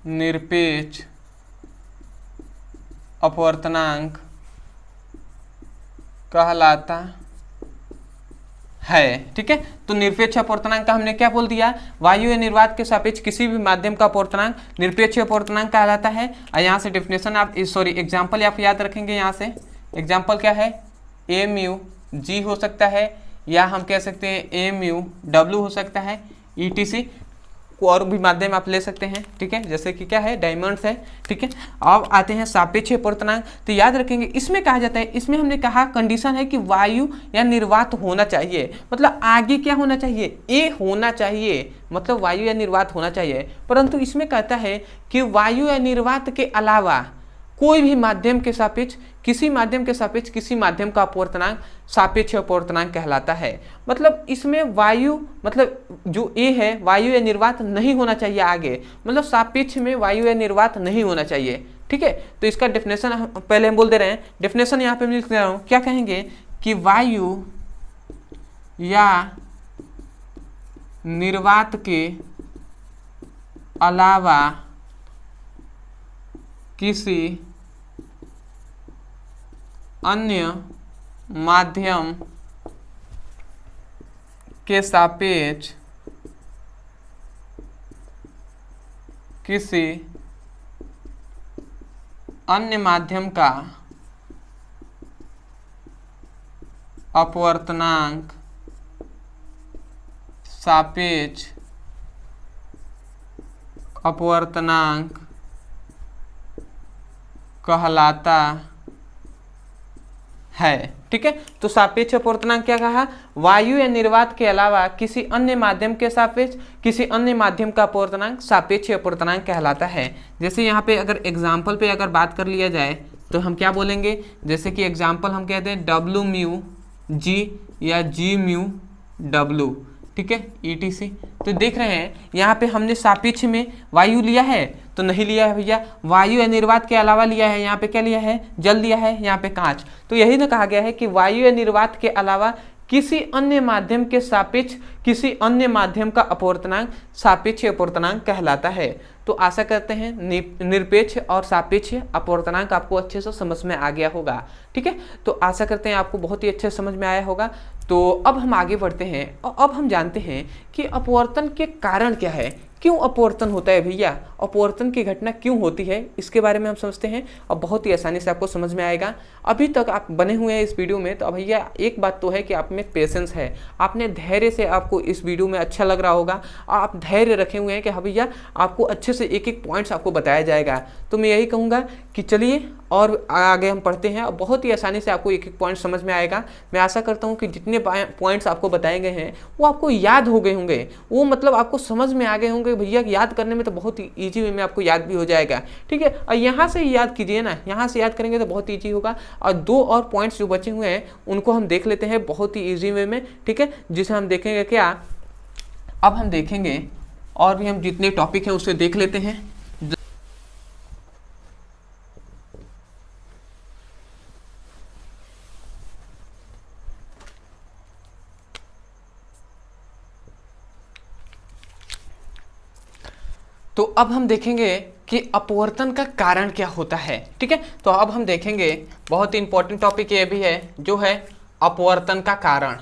निरपेक्ष अपवर्तनांक कहलाता है, ठीक है। तो निरपेक्ष अपवर्तनांक का हमने क्या बोल दिया, वायु या निर्वात के सापेक्ष किसी भी माध्यम का अपवर्तनांक निरपेक्ष अपवर्तनांक कहलाता है। और यहाँ से डेफिनेशन आप एग्जाम्पल आप याद रखेंगे, यहाँ से एग्जाम्पल क्या है, ए म्यू जी हो सकता है, या हम कह सकते हैं ए म्यू डब्ल्यू हो सकता है, ETC और भी माध्यम आप ले सकते हैं, ठीक है, जैसे कि क्या है, डायमंड्स है, ठीक है। अब आते हैं सापेक्ष अपवर्तनांक। तो याद रखेंगे इसमें कहा जाता है, इसमें हमने कहा कंडीशन है कि वायु या निर्वात होना चाहिए, मतलब आगे क्या होना चाहिए, ए होना चाहिए, मतलब वायु या निर्वात होना चाहिए। परंतु इसमें कहता है कि वायु या निर्वात के अलावा कोई भी माध्यम के सापेक्ष, किसी माध्यम के सापेक्ष किसी माध्यम का अपवर्तनांक सापेक्ष अपवर्तनांक कहलाता है। मतलब इसमें वायु, मतलब जो ए है, वायु या निर्वात नहीं होना चाहिए आगे, मतलब सापेक्ष में वायु या निर्वात नहीं होना चाहिए, ठीक है। तो इसका डेफिनेशन पहले हम बोल दे रहे हैं, डेफिनेशन यहाँ पे मैं लिख दे रहा हूँ, क्या कहेंगे कि वायु या निर्वात के अलावा किसी अन्य माध्यम के सापेक्ष किसी अन्य माध्यम का अपवर्तनांक सापेक्ष अपवर्तनांक कहलाता है, ठीक है। तो सापेक्ष अपवर्तनांक क्या कहा, वायु या निर्वात के अलावा किसी अन्य माध्यम के सापेक्ष किसी अन्य माध्यम का अपवर्तनांक सापेक्ष अपवर्तनांक कहलाता है। जैसे यहाँ पे अगर एग्जाम्पल पे अगर बात कर लिया जाए तो हम क्या बोलेंगे, जैसे कि एग्जाम्पल हम कहते हैं डब्ल्यू म्यू जी या जी म्यू डब्ल्यू, ठीक है, ETC। तो देख रहे हैं यहाँ पे हमने सापेक्ष में वायु लिया है तो नहीं लिया है भैया, वायु या निर्वात के अलावा लिया है, यहाँ पे क्या लिया है, जल लिया है, यहाँ पे कांच। तो यही ना कहा गया है कि वायु या निर्वात के अलावा किसी अन्य माध्यम के सापेक्ष किसी अन्य माध्यम का अपवर्तनांक सापेक्ष अपवर्तनांक कहलाता है। तो आशा करते हैं निरपेक्ष और सापेक्ष अपवर्तनांक आपको अच्छे से समझ में आ गया होगा। ठीक है, तो आशा करते हैं आपको बहुत ही अच्छे से समझ में आया होगा। तो अब हम आगे बढ़ते हैं और अब हम जानते हैं कि अपवर्तन के कारण क्या है, क्यों अपवर्तन होता है भैया, अपवर्तन की घटना क्यों होती है, इसके बारे में हम समझते हैं और बहुत ही आसानी से आपको समझ में आएगा। अभी तक आप बने हुए हैं इस वीडियो में, तो भैया एक बात तो है कि आप में पेशेंस है, आपने धैर्य से, आपको इस वीडियो में अच्छा लग रहा होगा, आप धैर्य रखे हुए हैं कि हाँ भैया आपको अच्छे से एक एक पॉइंट्स आपको बताया जाएगा। तो मैं यही कहूँगा कि चलिए और आगे हम पढ़ते हैं और बहुत ही आसानी से आपको एक एक पॉइंट समझ में आएगा। मैं आशा करता हूँ कि जितने पॉइंट्स आपको बताए गए हैं वो आपको याद हो गए होंगे, वो मतलब आपको समझ में आ गए होंगे भैया, याद करने में तो बहुत ही ईजी वे में आपको याद भी हो जाएगा। ठीक है, और यहाँ से याद कीजिए ना, यहाँ से याद करेंगे तो बहुत ईजी होगा। और दो और पॉइंट्स जो बचे हुए हैं उनको हम देख लेते हैं बहुत ही ईजी वे में। ठीक है, जिसे हम देखेंगे क्या, अब हम देखेंगे और भी हम जितने टॉपिक हैं उसे देख लेते हैं। तो अब हम देखेंगे कि अपवर्तन का कारण क्या होता है। ठीक है, तो अब हम देखेंगे बहुत ही इंपॉर्टेंट टॉपिक ये भी है जो है अपवर्तन का कारण।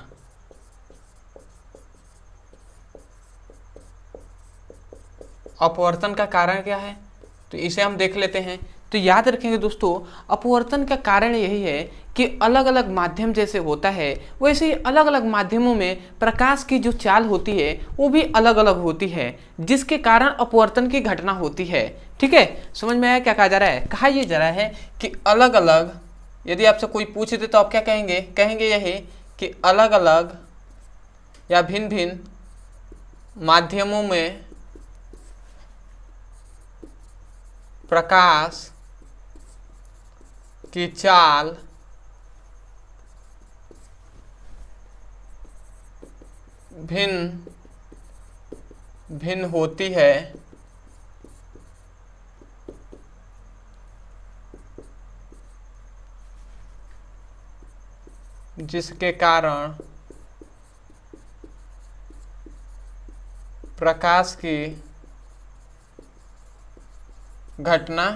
अपवर्तन का कारण क्या है, तो इसे हम देख लेते हैं। तो याद रखेंगे दोस्तों, अपवर्तन का कारण यही है कि अलग अलग माध्यम जैसे होता है वैसे ही अलग अलग माध्यमों में प्रकाश की जो चाल होती है वो भी अलग अलग होती है, जिसके कारण अपवर्तन की घटना होती है। ठीक है, समझ में आया क्या कहा जा रहा है, कहा यह जा रहा है कि अलग अलग, यदि आपसे कोई पूछ दे तो आप क्या कहेंगे, कहेंगे यही कि अलग अलग या भिन्न भिन्न माध्यमों में प्रकाश की चाल भिन्न भिन्न होती है, जिसके कारण प्रकाश की घटना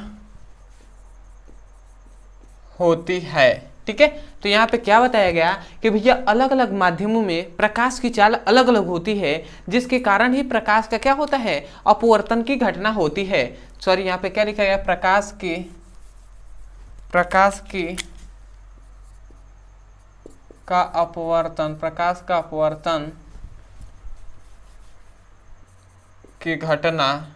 होती है। ठीक है, तो यहाँ पे क्या बताया गया कि भैया अलग अलग माध्यमों में प्रकाश की चाल अलग अलग होती है, जिसके कारण ही प्रकाश का क्या होता है, अपवर्तन की घटना होती है। सॉरी, यहाँ पे क्या लिखा गया, प्रकाश का अपवर्तन की घटना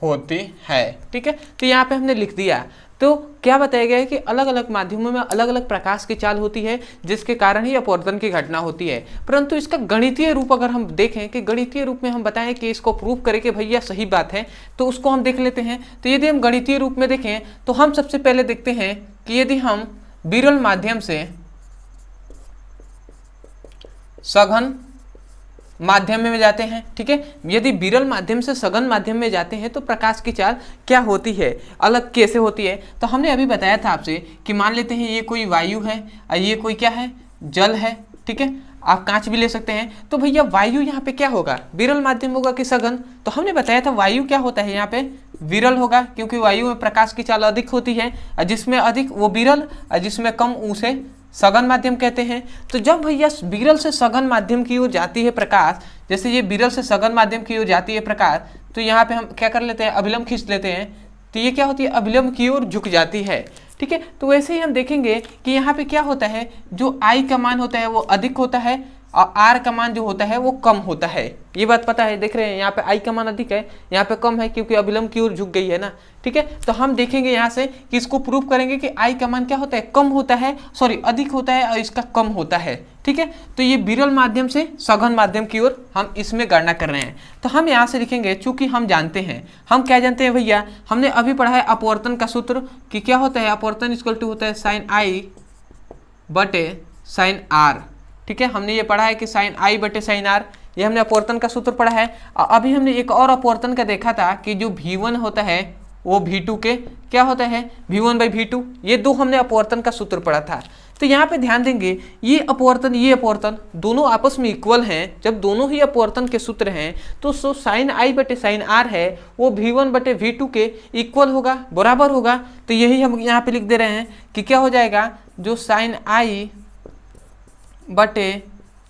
होती है। ठीक है, तो यहाँ पे हमने लिख दिया। तो क्या बताया गया है कि अलग अलग माध्यमों में अलग अलग प्रकाश की चाल होती है, जिसके कारण ही अपवर्तन की घटना होती है। परंतु इसका गणितीय रूप अगर हम देखें कि गणितीय रूप में हम बताएं कि इसको प्रूव करें कि भैया सही बात है, तो उसको हम देख लेते हैं। तो यदि हम गणितीय रूप में देखें तो हम सबसे पहले देखते हैं कि यदि हम विरल माध्यम से सघन माध्यम में जाते हैं, ठीक है, यदि विरल माध्यम से सघन माध्यम में जाते हैं तो प्रकाश की चाल क्या होती है, अलग कैसे होती है। तो हमने अभी बताया था आपसे कि मान लेते हैं ये कोई वायु है और ये कोई क्या है, जल है। ठीक है, आप कांच भी ले सकते हैं। तो भैया वायु यहाँ पे क्या होगा, विरल माध्यम होगा कि सघन, तो हमने बताया था वायु क्या होता है यहाँ पे, विरल होगा, क्योंकि वायु में प्रकाश की चाल अधिक होती है, जिसमें अधिक वो विरल और जिसमें कम उसे सघन माध्यम कहते हैं। तो जब भैया विरल से सघन माध्यम की ओर जाती है प्रकाश, जैसे ये विरल से सघन माध्यम की ओर जाती है प्रकाश, तो यहाँ पे हम क्या कर लेते हैं, अभिलंब खींच लेते हैं, तो ये क्या होती है, अभिलंब की ओर झुक जाती है। ठीक है, तो वैसे ही हम देखेंगे कि यहाँ पे क्या होता है, जो आई का मान होता है वो अधिक होता है और आर का मान जो होता है वो कम होता है। ये बात पता है, देख रहे हैं यहाँ पे आई का मान अधिक है, यहाँ पे कम है, क्योंकि अभिलंब की ओर झुक गई है ना। ठीक है, तो हम देखेंगे यहाँ से कि इसको प्रूव करेंगे कि आई का मान क्या होता है, कम होता है, सॉरी अधिक होता है और इसका कम होता है। ठीक है, तो ये विरल माध्यम से सघन माध्यम की ओर हम इसमें गणना कर रहे हैं। तो हम यहाँ से लिखेंगे, चूंकि हम जानते हैं, हम क्या जानते हैं भैया, हमने अभी पढ़ा है अपवर्तन का सूत्र कि क्या होता है, अपवर्तन इक्वल टू होता है साइन आई बटे साइन आर। ठीक है, हमने ये पढ़ा है कि साइन आई बटे साइन आर, ये हमने अपवर्तन का सूत्र पढ़ा है। अभी हमने एक और अपवर्तन का देखा था कि जो V1 होता है वो V2 के क्या होता है, V1/V2। ये दो हमने अपवर्तन का सूत्र पढ़ा था। तो यहाँ पे ध्यान देंगे, ये अपवर्तन दोनों आपस में इक्वल हैं। जब दोनों ही अपवर्तन के सूत्र हैं तो साइन आई बटे साइन आर है वो V1/V2 के इक्वल होगा, बराबर होगा। तो यही हम यहाँ पे लिख दे रहे हैं कि क्या हो जाएगा, जो साइन आई बटे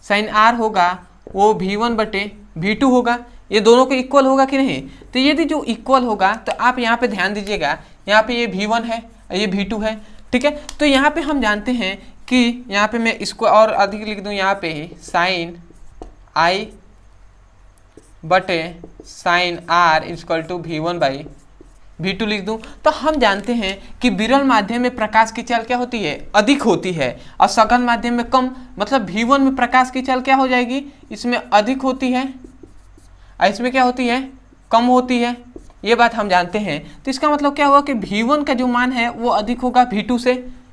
साइन आर होगा वो V1/V2 होगा। ये दोनों के इक्वल होगा कि नहीं? तो यदि जो इक्वल होगा तो आप यहाँ पे ध्यान दीजिएगा, यहाँ पे ये V1 है, ये V2 है। ठीक है, तो यहाँ पे हम जानते हैं कि यहाँ पे मैं इसको और अधिक लिख दूँ, यहाँ पे ही साइन आई बटे sign are equal to V1/V2 लिख दूँ। तो हम जानते हैं कि विरल माध्यम में प्रकाश की चाल क्या होती है, अधिक होती है, और सघन माध्यम में कम। मतलब V1 में प्रकाश की चाल क्या हो जाएगी, इसमें अधिक होती है और इसमें क्या होती है, कम होती है। ये बात हम जानते हैं। तो इसका मतलब क्या हुआ कि V1 का जो मान है वो अधिक होगा V2 से,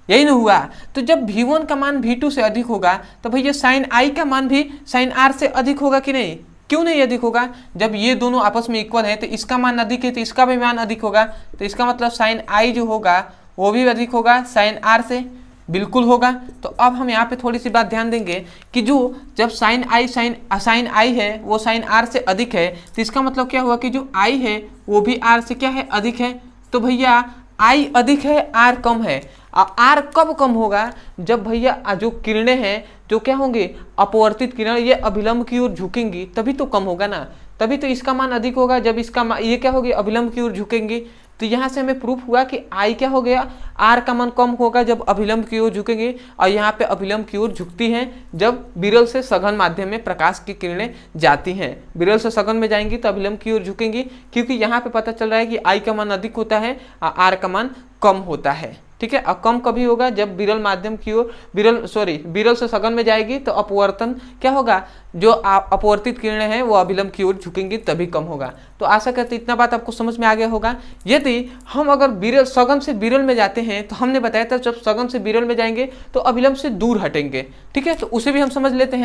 यही ना हुआ। तो जब V1 का मान V2 से अधिक होगा तो भैया साइन आई का मान भी साइन आर से अधिक होगा कि नहीं? क्यों नहीं अधिक होगा? जब ये दोनों आपस में इक्वल है तो इसका मान अधिक है तो इसका भी मान अधिक होगा। तो इसका मतलब साइन आई जो होगा वो भी अधिक होगा साइन आर से, बिल्कुल होगा। तो अब हम यहाँ पे थोड़ी सी बात ध्यान देंगे कि जो जब साइन आई है वो साइन आर से अधिक है, तो इसका मतलब क्या हुआ कि जो आई है वो भी आर से क्या है, अधिक है। तो भैया आई अधिक है, आर कम है। आर कब कम होगा? जब भैया जो किरणें हैं जो क्या होंगे, अपवर्तित किरण, ये अभिलंब की ओर झुकेंगी, तभी तो कम होगा ना। तभी तो इसका मान अधिक होगा जब इसका ये क्या होगी, अभिलंब की ओर झुकेंगी। तो यहाँ से हमें प्रूफ हुआ कि आई क्या हो गया, आर का मान कम होगा जब अभिलंब की ओर झुकेंगे, और यहाँ पे अभिलंब की ओर झुकती हैं जब विरल से सघन माध्यम में प्रकाश की किरणें जाती हैं। विरल से सघन में जाएंगी तो अभिलंब की ओर झुकेंगी, क्योंकि यहाँ पे पता चल रहा है कि आई का मान अधिक होता है और आर का मान कम होता है। ठीक है, और कम कभी होगा जब विरल माध्यम की ओर विरल से सघन में जाएगी तो अपवर्तन क्या होगा, जो अपवर्तित किरणें हैं वो अभिलंब की ओर झुकेंगी, तभी कम होगा। तो आशा करते इतना बात आपको समझ में आ गया होगा। यदि हम अगर सघन से विरल में जाते हैं तो हमने बताया था जब सघन से विरल में जाएंगे तो अभिलंब से दूर हटेंगे। ठीक है, तो उसे भी हम समझ लेते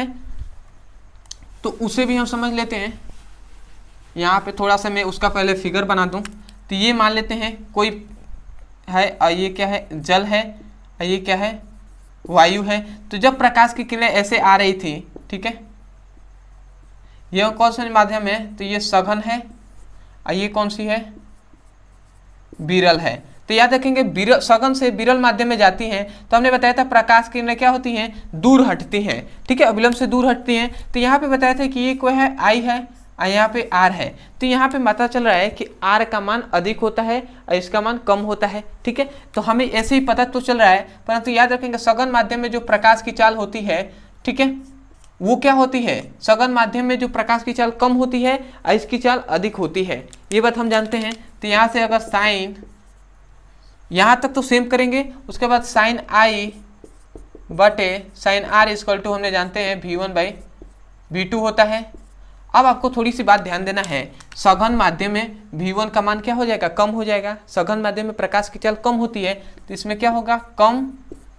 हैं। यहाँ पे थोड़ा सा मैं उसका पहले फिगर बना दूं। तो ये मान लेते हैं कोई है और ये क्या है, जल है, और ये क्या है, वायु है। तो जब प्रकाश की किरणें ऐसे आ रही थी, ठीक है, यह कौन सा माध्यम है, तो ये सघन है, और ये कौन सी है, विरल है। तो याद रखेंगे सघन से विरल माध्यम में जाती हैं तो हमने बताया था प्रकाश किरणें क्या होती हैं, दूर हटती हैं। ठीक है, अभिलंब से दूर हटती हैं। तो यहाँ पे बताया था कि ये कोई है, आई है, और यहाँ पे आर है। तो यहाँ पे पता चल रहा है कि आर का मान अधिक होता है और इसका मान कम होता है। ठीक है, तो हमें ऐसे ही पता तो चल रहा है, परंतु याद रखेंगे सघन माध्यम में जो प्रकाश की चाल होती है, ठीक है, वो क्या होती है, सघन माध्यम में जो प्रकाश की चाल कम होती है और इसकी चाल अधिक होती है। ये बात हम जानते हैं। तो यहाँ से अगर साइन, यहाँ तक तो सेम करेंगे, उसके बाद साइन आई बटे साइन आर इक्वल टू हमने जानते हैं V1/V2 होता है। अब आपको थोड़ी सी बात ध्यान देना है, सघन माध्यम में V1 का मान क्या हो जाएगा, कम हो जाएगा। सघन माध्यम में प्रकाश की चाल कम होती है तो इसमें क्या होगा, कम,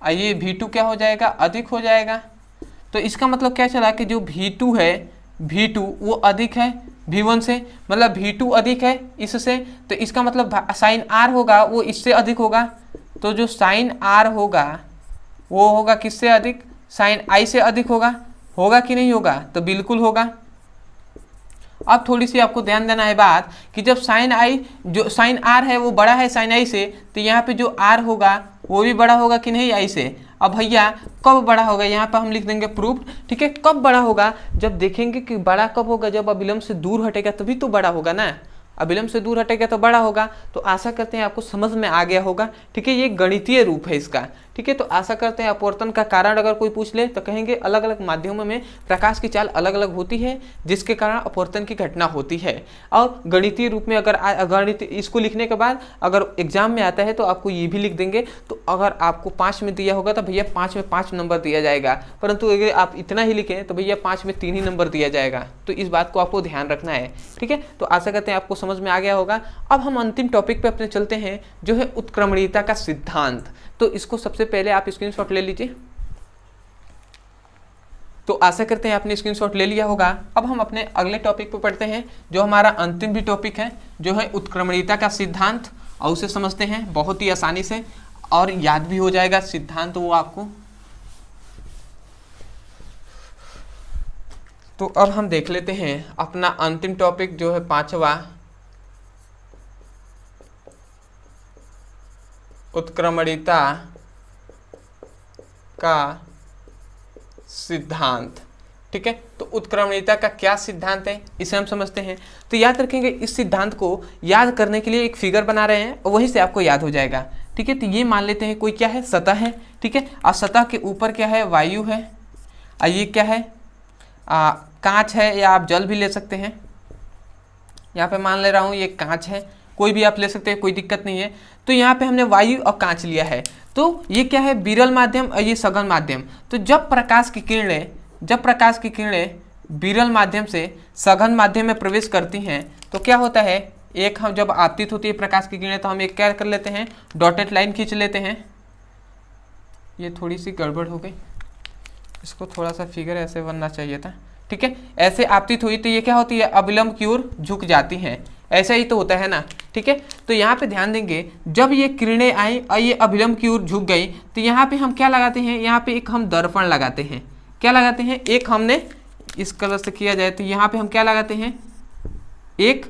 और ये V2 क्या हो जाएगा, अधिक हो जाएगा। तो इसका मतलब क्या चला कि जो V2 है, V2 वो अधिक है V1 से, मतलब V2 अधिक है इससे। तो इसका मतलब साइन आर होगा वो इससे अधिक होगा। तो जो साइन आर होगा वो होगा किससे अधिक, साइन आई से अधिक होगा कि नहीं होगा? तो बिल्कुल होगा। अब थोड़ी सी आपको ध्यान देना है बात कि जब जो साइन आर है वो बड़ा है साइन आई से, तो यहाँ पे जो आर होगा वो भी बड़ा होगा कि नहीं आई से। अब भैया कब बड़ा होगा, यहाँ पर हम लिख देंगे प्रूफ। ठीक है, कब बड़ा होगा, जब देखेंगे कि बड़ा कब होगा, जब अभिलंब से दूर हटेगा तभी तो बड़ा होगा ना। अभिलंब से दूर हटेगा तो बड़ा होगा। तो आशा करते हैं आपको समझ में आ गया होगा। ठीक है, ये गणितीय रूप है इसका। ठीक है, तो आशा करते हैं अपवर्तन का कारण अगर कोई पूछ ले तो कहेंगे अलग अलग माध्यमों में प्रकाश की चाल अलग अलग होती है जिसके कारण अपवर्तन की घटना होती है। और गणितीय रूप में अगर गणित इसको लिखने के बाद अगर एग्जाम में आता है तो आपको ये भी लिख देंगे। तो अगर आपको 5 में दिया होगा तो भैया 5 में 5 नंबर दिया जाएगा, परंतु अगर आप इतना ही लिखें तो भैया 5 में 3 ही नंबर दिया जाएगा। तो इस बात को आपको ध्यान रखना है। ठीक है, तो आशा करते हैं आपको समझ में आ गया होगा। अब हम अंतिम टॉपिक पे अपने चलते हैं जो है उत्क्रमणीयता का सिद्धांत। तो इसको सबसे पहले आप स्क्रीनशॉट ले लीजिए। तो आशा करते हैं आपने स्क्रीनशॉट ले लिया होगा। अब हम अपने अगले टॉपिक पर पढ़ते हैं, जो हमारा अंतिम भी टॉपिक है, जो है उत्क्रमणीयता का सिद्धांत, और उसे समझते हैं बहुत ही आसानी से और याद भी हो जाएगा सिद्धांत वो आपको। तो अब हम देख लेते हैं अपना अंतिम टॉपिक, जो है 5वां, उत्क्रमणीयता का सिद्धांत। ठीक है, तो उत्क्रमणीयता का क्या सिद्धांत है इसे हम समझते हैं। तो याद रखेंगे, इस सिद्धांत को याद करने के लिए एक फिगर बना रहे हैं और वहीं से आपको याद हो जाएगा। ठीक है, तो ये मान लेते हैं कोई क्या है, सतह है। ठीक है, और सतह के ऊपर क्या है, वायु है, और ये क्या है, कांच है, या आप जल भी ले सकते हैं। यहाँ पे मान ले रहा हूँ ये कांच है, कोई भी आप ले सकते हैं, कोई दिक्कत नहीं है। तो यहाँ पे हमने वायु और कांच लिया है, तो ये क्या है, विरल माध्यम और ये सघन माध्यम। तो जब प्रकाश की किरणें विरल माध्यम से सघन माध्यम में प्रवेश करती हैं तो क्या होता है, एक हम जब आपतित होती है प्रकाश की किरणें तो हम एक क्या कर लेते हैं, डॉटेड लाइन खींच लेते हैं। ये थोड़ी सी गड़बड़ हो गई, इसको थोड़ा सा फिगर ऐसे बनना चाहिए था। ठीक है, ऐसे आपतित हुई तो ये क्या होती है, अविलंब की ओर झुक जाती हैं, ऐसा ही तो होता है ना। ठीक है, तो यहाँ पे ध्यान देंगे, जब ये किरणें आई और ये अविलंब की ओर झुक गई तो यहाँ पे हम क्या लगाते हैं, यहाँ पे एक हम दर्पण लगाते हैं। क्या लगाते हैं, एक हमने इस कलर से किया जाए तो यहाँ पे हम क्या लगाते हैं, एक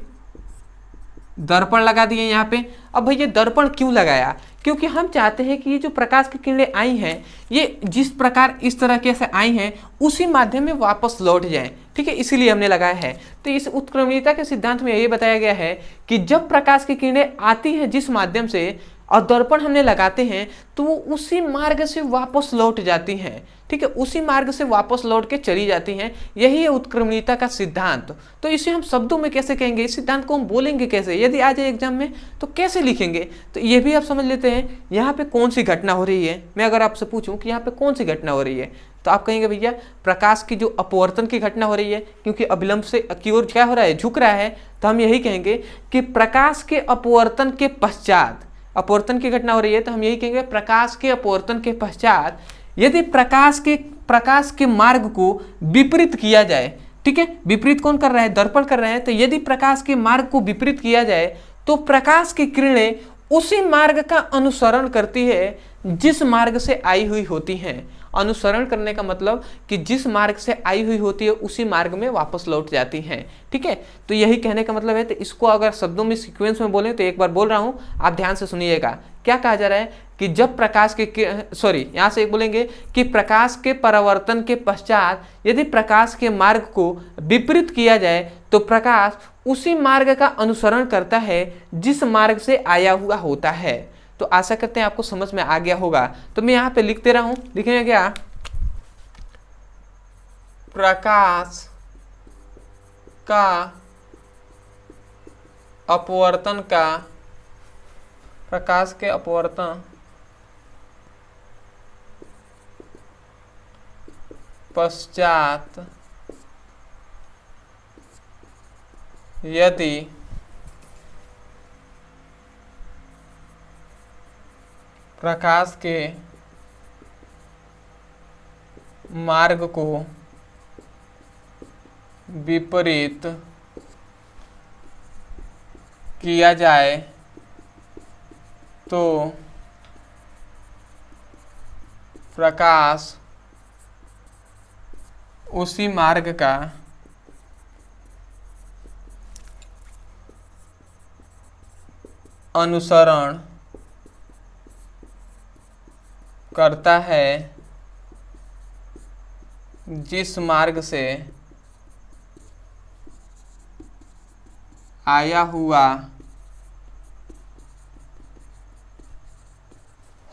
दर्पण लगा दिए यहाँ पे। अब भैया दर्पण क्यों लगाया, क्योंकि हम चाहते हैं कि ये जो प्रकाश की किरणें आई हैं ये जिस प्रकार इस तरीके से आई हैं उसी माध्यम में वापस लौट जाएं। ठीक है, इसीलिए हमने लगाया है। तो इस उत्क्रमणीयता के सिद्धांत में ये बताया गया है कि जब प्रकाश की किरणें आती हैं जिस माध्यम से और दर्पण हमने लगाते हैं तो वो उसी मार्ग से वापस लौट जाती हैं। ठीक है, उसी मार्ग से वापस लौट के चली जाती हैं, यही है उत्क्रमणीयता का सिद्धांत। तो इसे हम शब्दों में कैसे कहेंगे, इस सिद्धांत को हम बोलेंगे कैसे, यदि आ जाए एग्जाम में तो कैसे लिखेंगे, तो ये भी आप समझ लेते हैं। यहाँ पे कौन सी घटना हो रही है, मैं अगर आपसे पूछूं कि यहाँ पे कौन सी घटना हो रही है तो आप कहेंगे भैया प्रकाश की जो अपवर्तन की घटना हो रही है, क्योंकि अविलंब से की ओर क्या हो रहा है, झुक रहा है। तो हम यही कहेंगे कि प्रकाश के अपवर्तन के पश्चात अपवर्तन की घटना हो रही है, तो हम यही कहेंगे प्रकाश के अपवर्तन के पश्चात यदि प्रकाश के मार्ग को विपरीत किया जाए। ठीक है, विपरीत कौन कर रहा है, दर्पण कर रहे हैं। तो यदि प्रकाश के मार्ग को विपरीत किया जाए तो प्रकाश की किरणें उसी मार्ग का अनुसरण करती है जिस मार्ग से आई हुई होती हैं। अनुसरण करने का मतलब कि जिस मार्ग से आई हुई होती है उसी मार्ग में वापस लौट जाती हैं। ठीक है, तो यही कहने का मतलब है। तो इसको अगर शब्दों में सीक्वेंस में बोलें तो एक बार बोल रहा हूं, आप ध्यान से सुनिएगा। क्या कहा जा रहा है कि जब प्रकाश के यहाँ से एक बोलेंगे कि प्रकाश के परावर्तन के पश्चात यदि प्रकाश के मार्ग को विपरीत किया जाए तो प्रकाश उसी मार्ग का अनुसरण करता है जिस मार्ग से आया हुआ होता है। तो आशा करते हैं आपको समझ में आ गया होगा। तो मैं यहाँ पे लिखते रहा हूं, लिखेंगे क्या, प्रकाश का अपवर्तन का, प्रकाश के अपवर्तन पश्चात यदि प्रकाश के मार्ग को विपरीत किया जाए तो प्रकाश उसी मार्ग का अनुसरण करता है जिस मार्ग से आया हुआ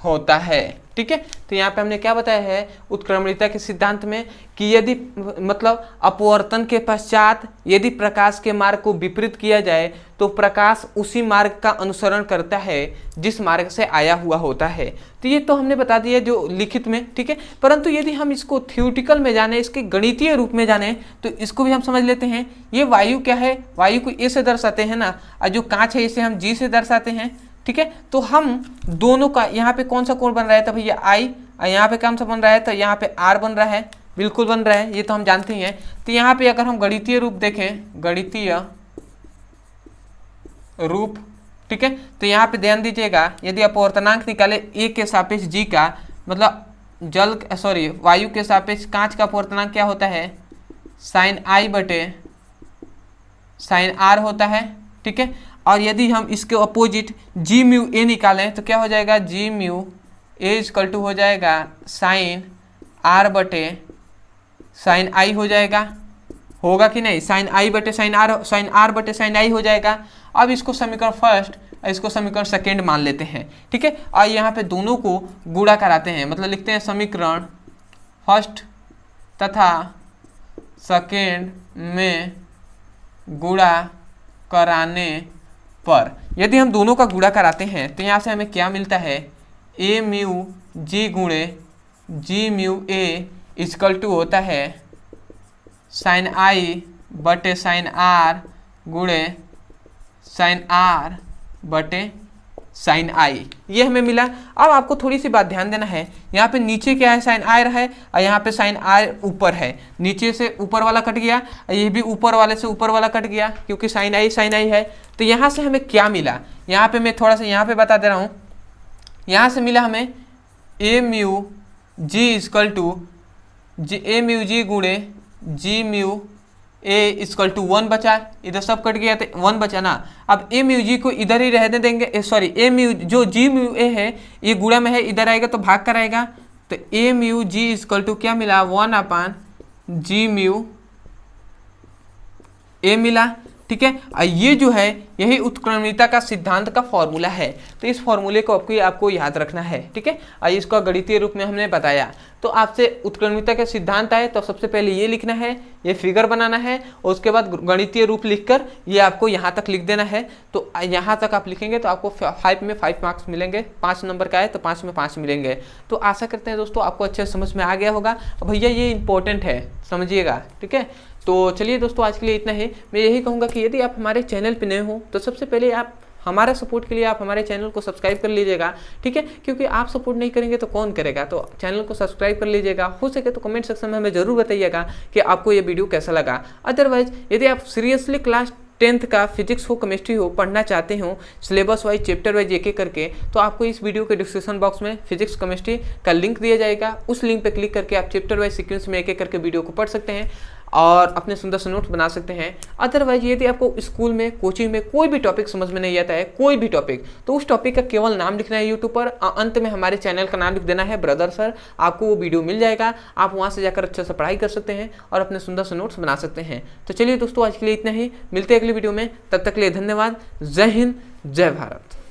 होता है। ठीक है, तो यहाँ पे हमने क्या बताया है उत्क्रमणीयता के सिद्धांत में कि यदि मतलब अपवर्तन के पश्चात यदि प्रकाश के मार्ग को विपरीत किया जाए तो प्रकाश उसी मार्ग का अनुसरण करता है जिस मार्ग से आया हुआ होता है। तो ये तो हमने बता दिया जो लिखित में। ठीक है, परंतु यदि हम इसको थ्योरेटिकल में जाने, इसके गणितीय रूप में जाने तो इसको भी हम समझ लेते हैं। ये वायु क्या है, वायु को ए से दर्शाते हैं ना, और जो कांच है इसे हम जी से दर्शाते हैं। ठीक है, तो हम दोनों का यहाँ पे कौन सा कोण बन रहा है, तो भैया आई, और यहाँ पे कौन सा बन रहा है, तो यहाँ पे आर बन रहा है। बिल्कुल बन रहा है, ये तो हम जानते ही हैं। तो यहाँ पे अगर हम गणितीय रूप देखें, गणितीय रूप, ठीक है, तो यहाँ पे ध्यान दीजिएगा, यदि अपवर्तनांक निकाले a के सापेक्ष g का, मतलब वायु के सापेक्ष कांच का अपवर्तनांक क्या होता है, साइन i बटे साइन r होता है, ठीक है। और यदि हम इसके अपोजिट g म्यू a निकालें तो क्या हो जाएगा, g mu a equal to हो जाएगा साइन r बटे साइन i हो जाएगा, होगा कि नहीं, साइन i बटे साइन r बटे साइन i हो जाएगा। अब इसको समीकरण फर्स्ट, इसको समीकरण सेकेंड मान लेते हैं, ठीक है। और यहाँ पे दोनों को गुणा कराते हैं, मतलब लिखते हैं समीकरण फर्स्ट तथा सेकेंड में गुणा कराने पर यदि हम दोनों का गुणा कराते हैं तो यहाँ से हमें क्या मिलता है, a म्यू g गुणे g mu a equal to होता है साइन i बटे साइन r गुणे साइन r बटे साइन i, ये हमें मिला। अब आपको थोड़ी सी बात ध्यान देना है, यहाँ पे नीचे क्या है, साइन r है, और यहाँ पे साइन r ऊपर है, नीचे से ऊपर वाला कट गया, ये भी ऊपर वाले से ऊपर वाला कट गया, क्योंकि साइन i है। तो यहाँ से हमें क्या मिला, यहाँ पे मैं थोड़ा सा यहाँ पे बता दे रहा हूँ, यहाँ से मिला हमें a mu g equal to a mu g गुणे g mu a equal to 1 बचा, इधर सब कट गया तो 1 बचा ना। अब a म्यू जी को इधर ही रहने देंगे, a म्यू जो g म्यू a है ये गुणा में है, इधर आएगा तो भाग कर आएगा, तो a mu g equal to क्या मिला, 1/g म्यू a मिला, ठीक है। ये जो है यही उत्क्रमणिकता का सिद्धांत का फॉर्मूला है, तो इस फॉर्मूले को आपको याद रखना है, ठीक है। आइए इसको गणितीय रूप में हमने बताया, तो आपसे उत्क्रमणिकता का सिद्धांत आए तो सबसे पहले ये लिखना है, ये फिगर बनाना है, और उसके बाद गणितीय रूप लिखकर ये आपको यहाँ तक लिख देना है। तो यहाँ तक आप लिखेंगे तो आपको 5 में 5 मार्क्स मिलेंगे, 5 नंबर का है तो 5 में 5 मिलेंगे। तो आशा करते हैं दोस्तों आपको अच्छे समझ में आ गया होगा। भैया ये इंपॉर्टेंट है, समझिएगा, ठीक है। तो चलिए दोस्तों आज के लिए इतना ही। मैं यही कहूँगा कि यदि आप हमारे चैनल पर नए हो तो सबसे पहले आप हमारा सपोर्ट के लिए आप हमारे चैनल को सब्सक्राइब कर लीजिएगा, ठीक है, क्योंकि आप सपोर्ट नहीं करेंगे तो कौन करेगा। तो चैनल को सब्सक्राइब कर लीजिएगा, हो सके तो कमेंट सेक्शन में हमें जरूर बताइएगा कि आपको ये वीडियो कैसा लगा। अदरवाइज यदि आप सीरियसली क्लास 10th का फिजिक्स हो, केमिस्ट्री हो पढ़ना चाहते हो, सिलेबस वाइज चैप्टर वाइज एक एक करके, तो आपको इस वीडियो के डिस्क्रिप्शन बॉक्स में फिजिक्स केमिस्ट्री का लिंक दिया जाएगा। उस लिंक पर क्लिक करके आप चैप्टर वाइज सीक्वेंस में एक एक करके वीडियो को पढ़ सकते हैं और अपने सुंदर से नोट्स बना सकते हैं। अदरवाइज यदि आपको स्कूल में, कोचिंग में कोई भी टॉपिक समझ में नहीं आता है, कोई भी टॉपिक, तो उस टॉपिक का केवल नाम लिखना है यूट्यूब पर, अंत में हमारे चैनल का नाम लिख देना है ब्रदर सर, आपको वो वीडियो मिल जाएगा। आप वहाँ से जाकर अच्छे से पढ़ाई कर सकते हैं और अपने सुंदर से नोट्स बना सकते हैं। तो चलिए दोस्तों आज के लिए इतना ही, मिलते हैं अगली वीडियो में, तब तक के लिए धन्यवाद। जय हिंद, जय भारत।